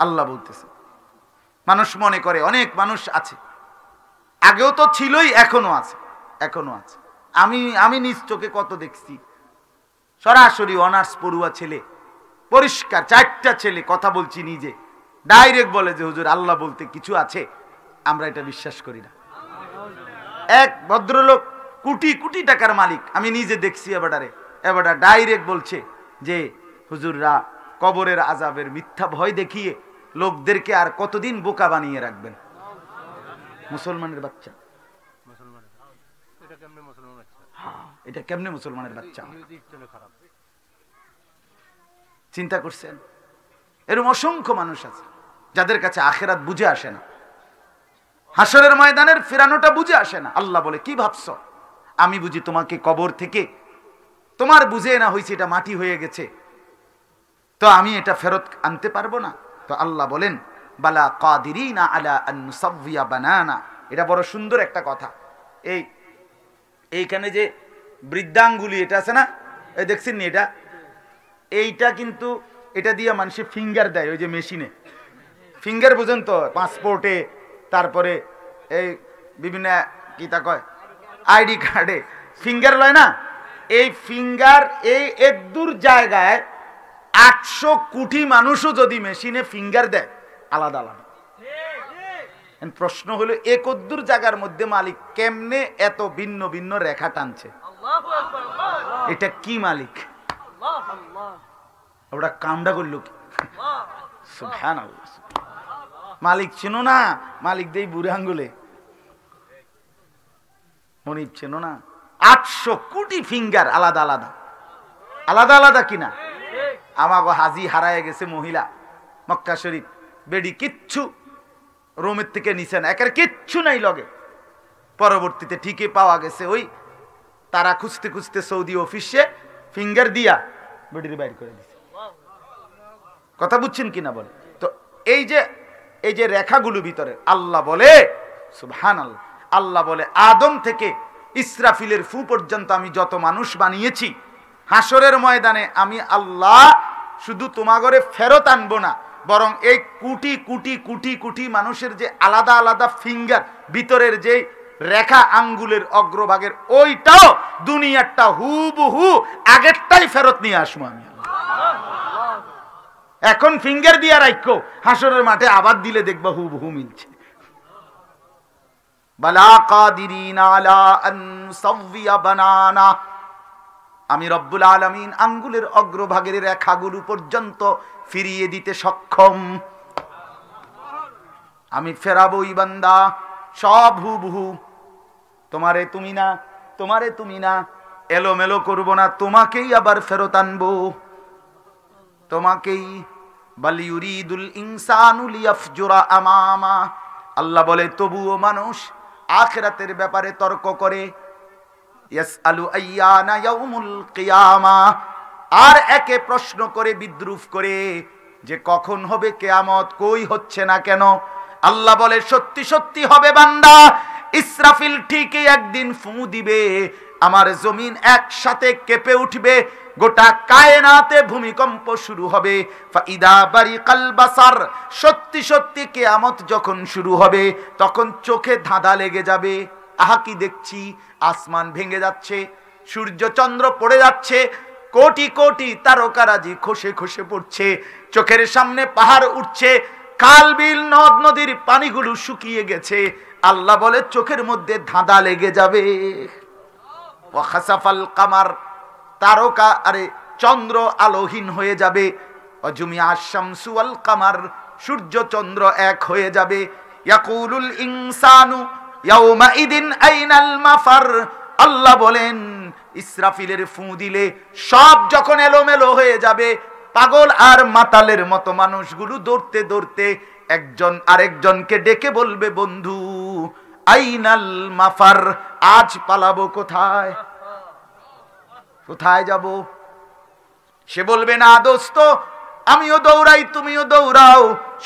আল্লাহ বলতেছে। মানুষ মনে করে, অনেক মানুষ আছে, আগেও তো ছিলই, এখনো আছে, এখনো আছে। আমি নিজ চোখে কত দেখছি, সরাসরি অনার্স পড়ুয়া ছেলে, পরিষ্কার 4টা ছেলে, কথা বলছি নিজে, ডাইরেক্ট বলে যে হুজুর আল্লাহ বলতে কিছু আছে, আমরা এটা বিশ্বাস করি না। এক ভদ্রলোক কোটি কোটি টাকার মালিক, আমি নিজে দেখছি, এবার ডাইরেক্ট বলছে যে হুজুররা কবরের আযাবের মিথ্যা ভয় দেখিয়ে লোকদেরকে আর কতদিন বোকা বানিয়ে রাখবেন। মুসলমানের বাচ্চা, এটা কেমনে মুসলমানের বাচ্চা? চিন্তা করছেন? এরকম অসংখ্য মানুষ আছে যাদের কাছে আখিরাত বুঝে আসে না, হাসরের ময়দানের ফেরানোটা বুঝে আসে না। আল্লাহ বলে, কি ভাবছো আমি বুঝি তোমাকে কবর থেকে, তোমার বুঝে না হয়েছে এটা মাটি হয়ে গেছে, তো আমি এটা ফেরত আনতে পারবো না? তো আল্লাহ বলেন, বালা কাদিরিনা আলা আন নুসাওয়িয়া বানানা। এটা বড় সুন্দর একটা কথা। এইখানে যে বৃদ্ধাঙ্গুলি এটা আছে না, এই দেখছেন নি, এইটা কিন্তু এটা দিয়ে মানুষে ফিঙ্গার দেয়, ওই যে মেশিনে ফিঙ্গার, বুঝেন তো, পাসপোর্টে, তারপরে এই বিভিন্ন কি তা কয় আইডি কার্ডে ফিঙ্গার লয় না, এই ফিঙ্গার এই একদূর জায়গায় 800 কোটি মানুষও যদি মেশিনে ফিঙ্গার দেয় আলাদা আলাদা। প্রশ্ন হলো একদূর জায়গার মধ্যে মালিক কেমনে এত ভিন্ন ভিন্ন রেখা টানছে? এটা কি মালিক? ওটা কামডা করলো কি? সুবহানাল্লাহ। মালিক চেনো না? মালিক দেই বুড়ে আঙ্গুলে, মনিব চেনো না? 800 কোটি ফিঙ্গার আলাদা আলাদা, আলাদা আলাদা কিনা? আমাগো হাজি হারায় গেছে মহিলা, মক্কা শরীফ, বেডি কিচ্ছু রোমের থেকে নিছেন, একের কিচ্ছু নাই লগে। পরবর্তীতে ঠিকই পাওয়া গেছে, ওই তারা খুঁজতে খুঁজতে সৌদি অফিসে ফিঙ্গার দিয়া বডির বাইর করে দিছে। কথা বুঝছেন কিনা বলে? তো এই যে রেখাগুলো ভিতরে আল্লাহ বলে, সুবহানাল্লাহ, আল্লাহ বলে আদম থেকে ইসরাফিলের ফু পর্যন্ত আমি যত মানুষ বানিয়েছি, হাসরের ময়দানে আমি আল্লাহ শুধু তোমাগরে ফেরত আনবো না, বরং এই কোটি কোটি কোটি কোটি মানুষের যে আলাদা আলাদা ফিঙ্গার ভিতরের যে রেখা আঙ্গুলের অগ্রভাগের, ওইটাও দুনিয়ারটা হুবহু আগেরটাই ফেরত নিয়ে আসবো আমি। এখন ফিঙ্গার দিয়া রাখো, হাসরের মাঠে আবার দিলে দেখবা হুবহু মিলছে। বালা কাদিরিন আলা আন সাওয়িয়া বানানা, আমি রব্বুল আলামিন আঙ্গুলের অগ্রভাগের রেখাগুলো পর্যন্ত ফিরিয়ে দিতে সক্ষম। আমি ফেরাবই বান্দা সব হুবহু। তোমারে তুমি না, তোমারে তুমি না, এলোমেলো করবো না, তোমাকেই আবার ফেরত আনবো, তোমাকেই। বাল ইউরিদুল ইনসানু লিয়াফজুরা আমামা, আল্লাহ বলে তবুও মানুষ আখিরাতের ব্যাপারে তর্ক করে। ইয়াসআলু আইয়ানা ইয়াউমুল কিয়ামা, আর একে প্রশ্ন করে বিদ্রুপ করে যে কখন হবে কিয়ামত, কই হচ্ছে না কেন? আল্লাহ বলে সত্যি সত্যি হবে বান্দা, ইসরাফিল ঠিকই একদিন ফু দিবে, আমার জমিন একসাথে কেঁপে উঠবে, গোটা কায়নাতে ভূমিকম্প শুরু হবে। ফাইদা বারিকাল বাসার, সত্যি সত্যি কিয়ামত যখন শুরু হবে তখন চোখে ধাঁধা লেগে যাবে। আহা কি দেখছি, আসমান ভেঙে যাচ্ছে, সূর্য চন্দ্র পড়ে যাচ্ছে, কোটি কোটি তারকারাজি খসে খসে পড়ছে, চোখের সামনে পাহাড় উঠছে, খাল বিল নদ নদীর পানিগুলো শুকিয়ে গেছে। আল্লাহ বলে চোখের মধ্যে ধাঁধা লেগে যাবে। ওয়া খাসাফাল কামার, তারকা আরে চন্দ্র আলোহীন হয়ে যাবে। অজুমিয়া শামসু ওয়াল কামার, সূর্য চন্দ্র এক হয়ে যাবে। ইয়াকুলুল ইনসানু ইয়াউমাইদিন আইনাল মাফার, আল্লাহ বলেন ইসরাফিলের ফু দিলে সব যখন এলোমেলো হয়ে যাবে, পাগল আর মাতালের মতো মানুষগুলো দৌড়তে দৌড়তে একজন আরেকজনকে ডেকে বলবে, বন্ধু আইনাল মাফার, আজ পালাবো কোথায়, কোথায় যাব? সে বলবে না দোস্ত, আমিও দৌড়াই তুমিও দৌড়াও,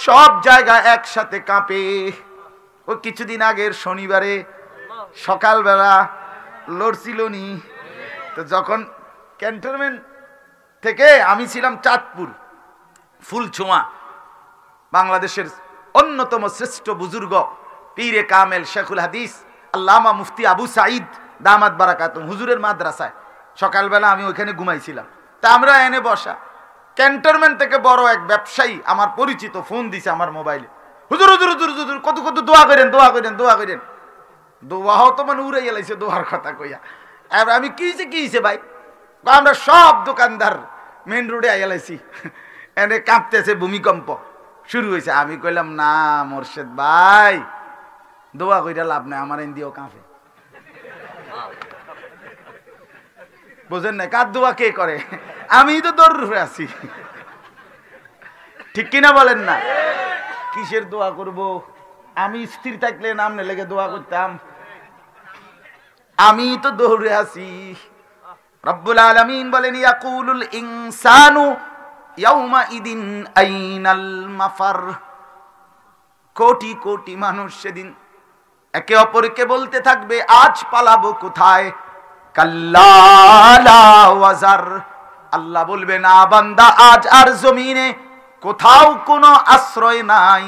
সব জায়গা একসাথে কাঁপে। ও কিছুদিন আগের শনিবারে সকালবেলা লড়ছিল নি, তো যখন ক্যান্টনমেন্ট থেকে আমি ছিলাম চাঁদপুর ফুলছোয়া, বাংলাদেশের অন্যতম শ্রেষ্ঠ বুজুর্গ পীরে কামেল শেখুল হাদিস আল্লামা মুফতি আবু সাঈদ দামাত বারাকাতুম হুজুরের মাদ্রাসায় সকালবেলা আমি ওইখানে ঘুমাইছিলাম। তা আমরা এনে বসা, ক্যান্টনমেন্ট থেকে বড় এক ব্যবসায়ী আমার পরিচিত ফোন দিছে আমার মোবাইলে, হুজুর হুজুর হুজুর হুজুর কত কত দোয়া করেন, দোয়া করেন, দোয়া করেন। দোয়াও তো মানে উড়ে গেলাইছে দোয়ার কথা কইয়া। এবার আমি কি হয়েছে ভাই, আমরা সব দোকানদার মেন রোডে আইলাইছি, এনে কাঁপতেছে, ভূমিকম্প শুরু হয়েছে। আমি কইলাম না মোর্শেদ ভাই, দোয়া কইরা লাভ নাই, আমার এনদিও কাঁপে। বোঝেন না কার দোয়া কে করে, আমি তো দৌড়ে আছি, ঠিক কিনা বলেন না? কিসের দোয়া করব? আমি স্থির থাকলে নামনে লেগে দোয়া করতাম, আমি তো দৌড়ে আছি। রব্বুল আলামিন বলেন ইয়াকুলুল ইনসানু ইয়াউমাইদিন আইনাল মাফার, কোটি কোটি মানুষ সেদিন একে অপরকে বলতে থাকবে আজ পালাবো কোথায়। কাল্লা লা ওয়াজার, আল্লাহ বলবে না বান্দা, আজ আর জমিনে কোথাও কোনো আশ্রয় নাই।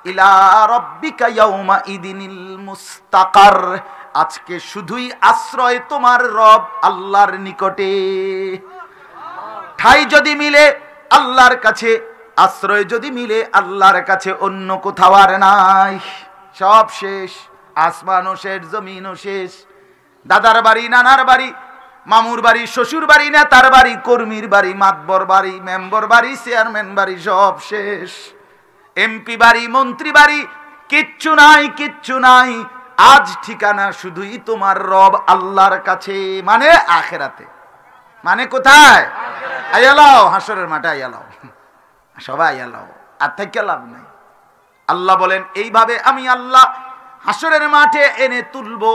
ইলা রাব্বিকা ইয়াউমাইদিনিল মুস্তাকার, আজকে শুধুই আশ্রয় তোমার রব আল্লাহর নিকটে। ঠাই যদি মিলে আল্লাহর কাছে, আশ্রয় যদি মিলে আল্লাহর কাছে, অন্য কোথাও আর নাই। সব শেষ, আসমানও শেষ, জমিনও শেষ, দাদার বাড়ি, নানার বাড়ি, মামুর বাড়ি, শ্বশুর বাড়ি, নেতার বাড়ি, কর্মীর বাড়ি, মাতবর বাড়ি, মেম্বার বাড়ি, চেয়ারম্যান বাড়ি, সব শেষ। এমপি বাড়ি, মন্ত্রী বাড়ি, কিচ্ছু নাই, কিচ্ছু নাই। আজ ঠিকানা শুধুই তোমার রব আল্লাহর কাছে, মানে আখিরাতে। মানে কোথায়? আইয়ালাও, হাসরের মাঠে আইয়ালাও, সবাই আইয়ালাও, আর থেকে লাভ নাই। আল্লাহ বলেন এইভাবে আমি আল্লাহ হাসরের মাঠে এনে তুলবো।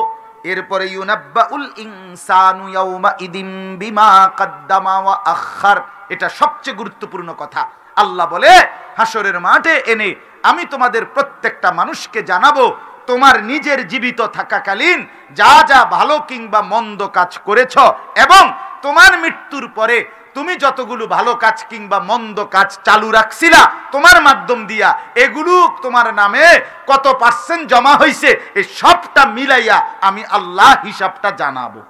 এরপরে ইউনাব্বাউল ইনসানু ইয়াউমা ইদিন বিমা কাদ্দামা ওয়া আখার, এটা সবচেয়ে গুরুত্বপূর্ণ কথা। আল্লাহ বলে হাসরের মাঠে এনে আমি তোমাদের প্রত্যেকটা মানুষকে জানাবো তোমার নিজের জীবিত থাকাকালীন যা যা ভালো কিংবা মন্দ কাজ করেছ, এবং তোমার মৃত্যুর পরে তুমি যতগুলো ভালো কাজ কিংবা মন্দ কাজ চালু রাখছিলা তোমার মাধ্যম দিয়া, এগুলো তোমার নামে কত পার্সেন্ট জমা হয়েছে এই সবটা মিলাইয়া আমি আল্লাহ হিসাবটা জানাবো।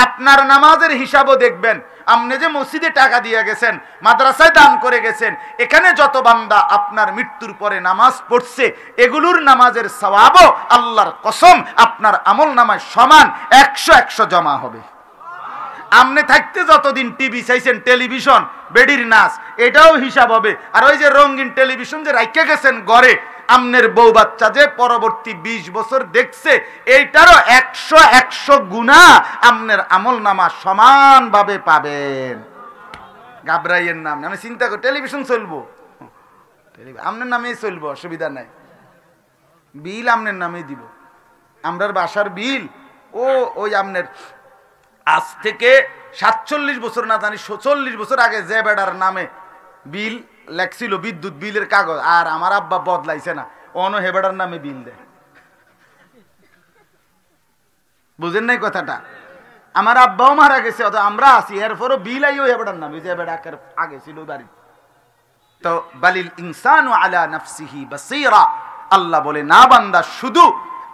আপনার নামাজের হিসাবও দেখবেন। আপনি যে মসজিদে টাকা দিয়ে গেছেন, মাদ্রাসায় দান করে গেছেন, এখানে যত বান্দা আপনার মৃত্যুর পরে নামাজ পড়ছে এগুলোর নামাজের সওয়াবও আল্লাহর কসম আপনার আমল নামায় সমান 100 জমা হবে। আমনে থাকতে যতদিন টিভি চাইছেন, টেলিভিশন, বেডির নাচ, এটাও হিসাব হবে। আর ওই যে রঙিন টেলিভিশন যে রাইখে গেছেন ঘরে, আমনের বউ বাচ্চা যে পরবর্তী 20 বছর দেখছে, এইটারও 100 গুণা আমনের আমল নামা সমান ভাবে পাবেন। ঘাবড়াইয়ের নাম আমি চিন্তা করি, টেলিভিশন চলবো, আমনের নামেই চলবো, অসুবিধা নাই। বিল আমনের নামেই দিব, আমরার বাসার বিল ওই আমনের আজ থেকে 47 বছর না জানি 46 বছর আগে যে বেড়ার নামে বিল লেখছিল, বিদ্যুৎ বিলের কাগজ, আর আমার আব্বা বদলাইছে না, অন্য হে বেড়ার নামে বিল দেয়। বুঝেন নাই কথাটা? আমার আব্বাও মারা গেছে, অত আমরা আছি, এরপরও বিল আইও হে বেড়ার নামে, যে বেড়া আগে ছিল বাড়ি। তো বালিল ইনসানু আলা নাফসিহি বাসীরা, আল্লাহ বলে না বান্দা শুধু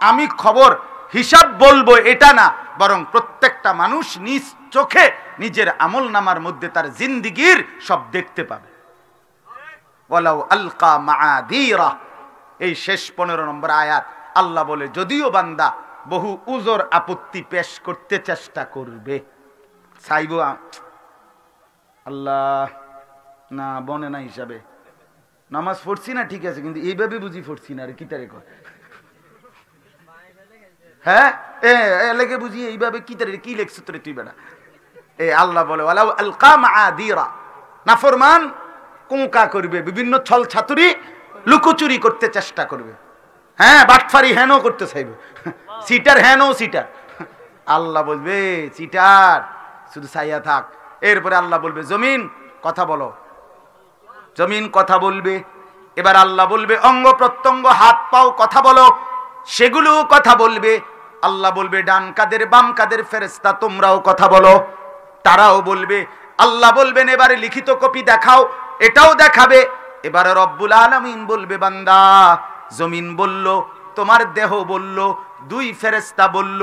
আমি খবর হিসাব বলবো এটা না, বরং প্রত্যেকটা মানুষ নিজ চোখে নিজের আমল নামার মধ্যে তার জিন্দিগির সব দেখতে পাবে। ওয়ালাউ আলকা মাআদিরা, এই শেষ 15 নম্বর আয়াত আল্লাহ বলে যদিও বান্দা বহু উজর আপত্তি পেশ করতে চেষ্টা করবে, চাইব আল্লাহ না বনে না হিসাবে নামাজ পড়ছি না, ঠিক আছে, কিন্তু এইভাবে বুঝি পড়ছি না রে, কি তারে কয়, হ্যাঁ এলাকে বুঝি এইভাবে কি তারে কি লেখছ তোরে তুই বেটা। আল্লাহ বলে ওয়ালাউ আলকা মাআদিরা, নাফরমান কুঙ্কা করবে, বিভিন্ন ছল ছাতুরি লুকোচুরি করতে চেষ্টা করবে, হ্যাঁ বাটফারি হেনও করতে চাইবে, সিটার হেনও সিটার। আল্লাহ বলবে সিটার শুধু চাইয়া থাক। এরপরে আল্লাহ বলবে জমিন কথা বলো, জমিন কথা বলবে। এবার আল্লাহ বলবে অঙ্গ প্রত্যঙ্গ হাত পাও কথা বলো, সেগুলো কথা বলবে। আল্লাহ বলবে ডান কাদের বাম কাদের ফেরেশতা তোমরাও কথা বলো, তারাও বলবে। আল্লাহ বলবেন এবারে লিখিত কপি দেখাও, এটাও দেখাবে। এবারে রব্বুল আলামিন বলবে বান্দা জমিন বলল, তোমার দেহ বলল, 2 ফেরেশতা বলল,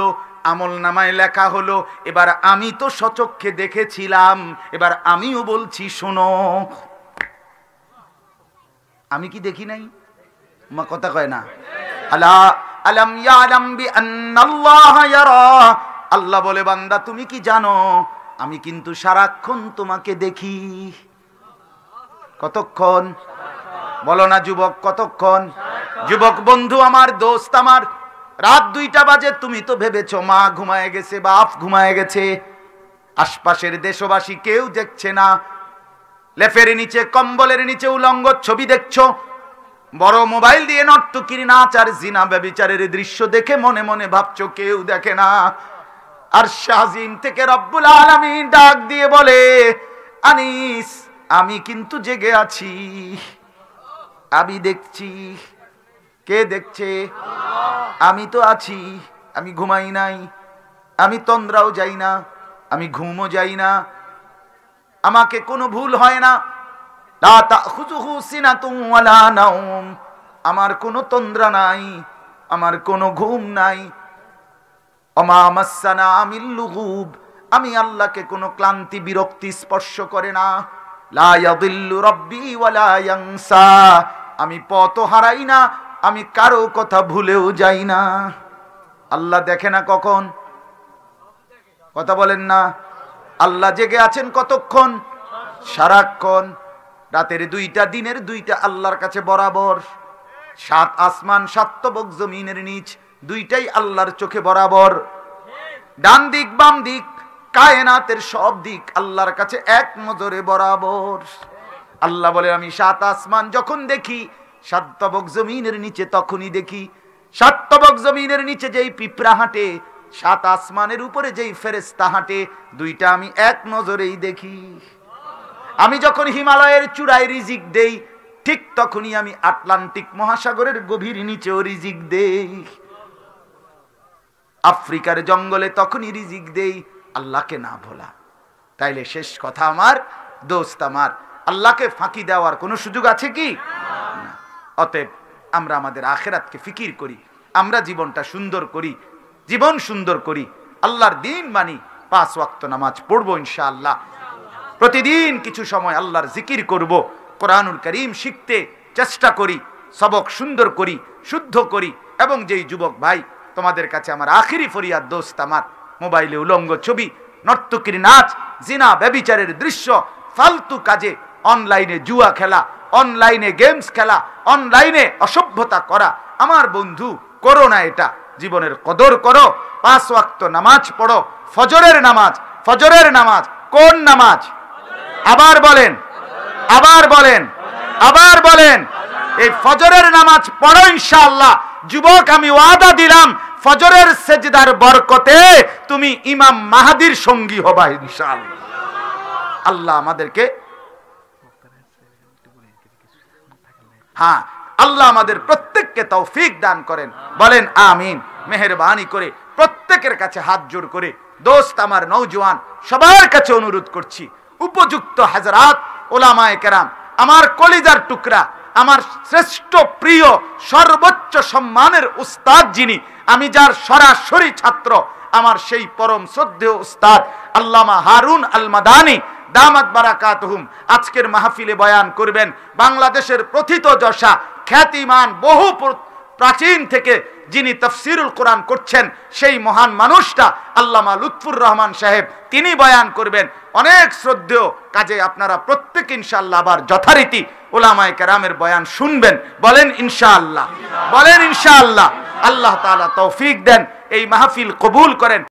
আমল নামায় লেখা হলো। এবার আমি তো সচক্ষে দেখেছিলাম, এবার আমিও বলছি শোনো। আমি কি দেখি নাই? মা কথা কয় না, আলা আলাম ইয়ালাম বিআন্নাল্লাহা ইয়ারা। আল্লাহ বলে বান্দা তুমি কি জানো আমি কিন্তু সারাক্ষণ তোমাকে দেখি। কতক্ষণ বলো না যুবক, কতক্ষণ? যুবক বন্ধু আমার, দোস্ত আমার, রাত 2টা বাজে, তুমি তো ভেবেছো মা ঘুমায় গেছে, বাপ ঘুমায় গেছে, আশপাশের দেশবাসী কেউ দেখছে না, লেফের নিচে কম্বলের নিচে উলঙ্গ ছবি দেখছো, বড় মোবাইল দিয়ে নর্তকীর নাচ আর জিনা ব্যভিচারের দৃশ্য দেখে মনে মনে ভাবছো কেউ দেখে না। আর শাহজিম থেকে রব্বুল আলামিন ডাক দিয়ে বলে আনিস আমি কিন্তু জেগে আছি, আমি দেখছি। কে দেখছে? আমি তো আছি, আমি ঘুমাই নাই, আমি তন্দ্রাও যাই না, আমি ঘুমও যাই না, আমাকে কোনো ভুল হয় না। লা তাখুযুহু সিনাতুন ওয়ালা নাওম, আমার কোনো তন্দ্রা নাই, আমার কোনো ঘুম নাই। ওমা মাসসানা মিন লুগুব, আমি আল্লাহকে কোনো ক্লান্তি বিরক্তি স্পর্শ করে না। লা ইয়াদিল্লু রাব্বি ওয়ালা ইয়ানসা, আমি পথ হারাই না, আমি কারো কথা ভুলেও যাই না। আল্লাহ দেখে না কখন? কথা বলেন না। আল্লাহ জেগে আছেন কতক্ষণ? সারাক্ষণ। রাতের 2টা দিনের 2টা আল্লাহর কাছে বরাবর। 7 আসমান 7 তবক জমিনের নিচ 2টাই আল্লাহর চোখে বরাবর। ডান দিক বাম দিক কায়নাতের সব দিক আল্লাহর কাছে এক নজরে বরাবর। আল্লাহ বলে আমি 7 আসমান যখন দেখি 7 তবক জমিনের নিচে তখনই দেখি 7 তবক জমিনের নিচে যেই পিঁপড়া হাঁটে 7 আসমানের উপরে যেই ফেরেশতা হাঁটে দুইটা আমি এক নজরেই দেখি। আমি যখন হিমালয়ের চূড়ায় রিজিক দেই ঠিক তখনই আমি আটলান্টিক মহাসাগরের গভীর নিচেও রিজিক দেই, আফ্রিকার জঙ্গলে তখনই রিজিক দেই, আল্লাহকে না ভোলা। তাইলে শেষ কথা আমার দোস্ত আমার, আল্লাহকে ফাঁকি দেওয়ার কোনো সুযোগ আছে কি? না। অতএব আমরা আমাদের আখিরাতকে ফিকির করি, আমরা জীবনটা সুন্দর করি, জীবন সুন্দর করি, আল্লাহর দিন মানি, 5 ওয়াক্ত নামাজ পড়বো ইনশাআল্লাহ, প্রতিদিন কিছু সময় আল্লাহর জিকির করব, কোরআনুল কারীম শিখতে চেষ্টা করি, সবক সুন্দর করি, শুদ্ধ করি। এবং যেই যুবক ভাই, তোমাদের কাছে আমার আখিরি ফরিয়াদ দোস্ত আমার, মোবাইলে উলঙ্গ ছবি, নর্তকীর নাচ, জিনা ব্যভিচারের দৃশ্য, ফালতু কাজে, অনলাইনে জুয়া খেলা, অনলাইনে গেমস খেলা, অনলাইনে অসভ্যতা করা, আমার বন্ধু করো না এটা। জীবনের কদর করো, 5 ওয়াক্ত নামাজ পড়ো, ফজরের নামাজ। ফজরের নামাজ কোন নামাজ? আবার বলেন, আবার বলেন, আবার বলেন। এই ফজরের নামাজ পড়ো ইনশাআল্লাহ। যুবক আমি ওয়াদা দিলাম, ফজরের সেজদার বরকতে তুমি ইমাম মাহাদির সঙ্গী হবা ইনশাআল্লাহ। আল্লাহ আমাদেরকে, হ্যাঁ, আল্লাহ আমাদের প্রত্যেককে তৌফিক দান করেন, বলেন আমিন। মেহেরবানি করে প্রত্যেকের কাছে হাত জোড় করে দোস্ত আমার, নওজোয়ান সবার কাছে অনুরোধ করছি, উপযুক্ত হাজরাত, ওলামায়ে কেরাম, আমার কলিজার টুকরা, আমার শ্রেষ্ঠ প্রিয় সর্বোচ্চ সম্মানের উস্তাদ যিনি, আমি যার সরাসরি ছাত্র, আমার সেই পরম শ্রদ্ধেয় উস্তাদ আল্লামা হারুন আল মাদানী দামাত বারাকাতুহুম আজকের মাহফিলে বয়ান করবেন। বাংলাদেশের প্রথিতযশা খ্যাতিমান, বহু প্রাচীন থেকে যিনি তাফসীরুল কোরআন করছেন, সেই মহান মানুষটা আল্লামা লুৎফুর রহমান সাহেব, তিনি বয়ান করবেন। অনেক শ্রদ্ধেয়, কাজে আপনারা প্রত্যেক ইনশাআল্লাহ আবার যথারীতি উলামায়ে কেরামের বয়ান শুনবেন, বলেন ইনশাআল্লাহ, বলেন ইনশাআল্লাহ। আল্লাহ তাআলা তৌফিক দেন, এই মাহফিল কবুল করেন।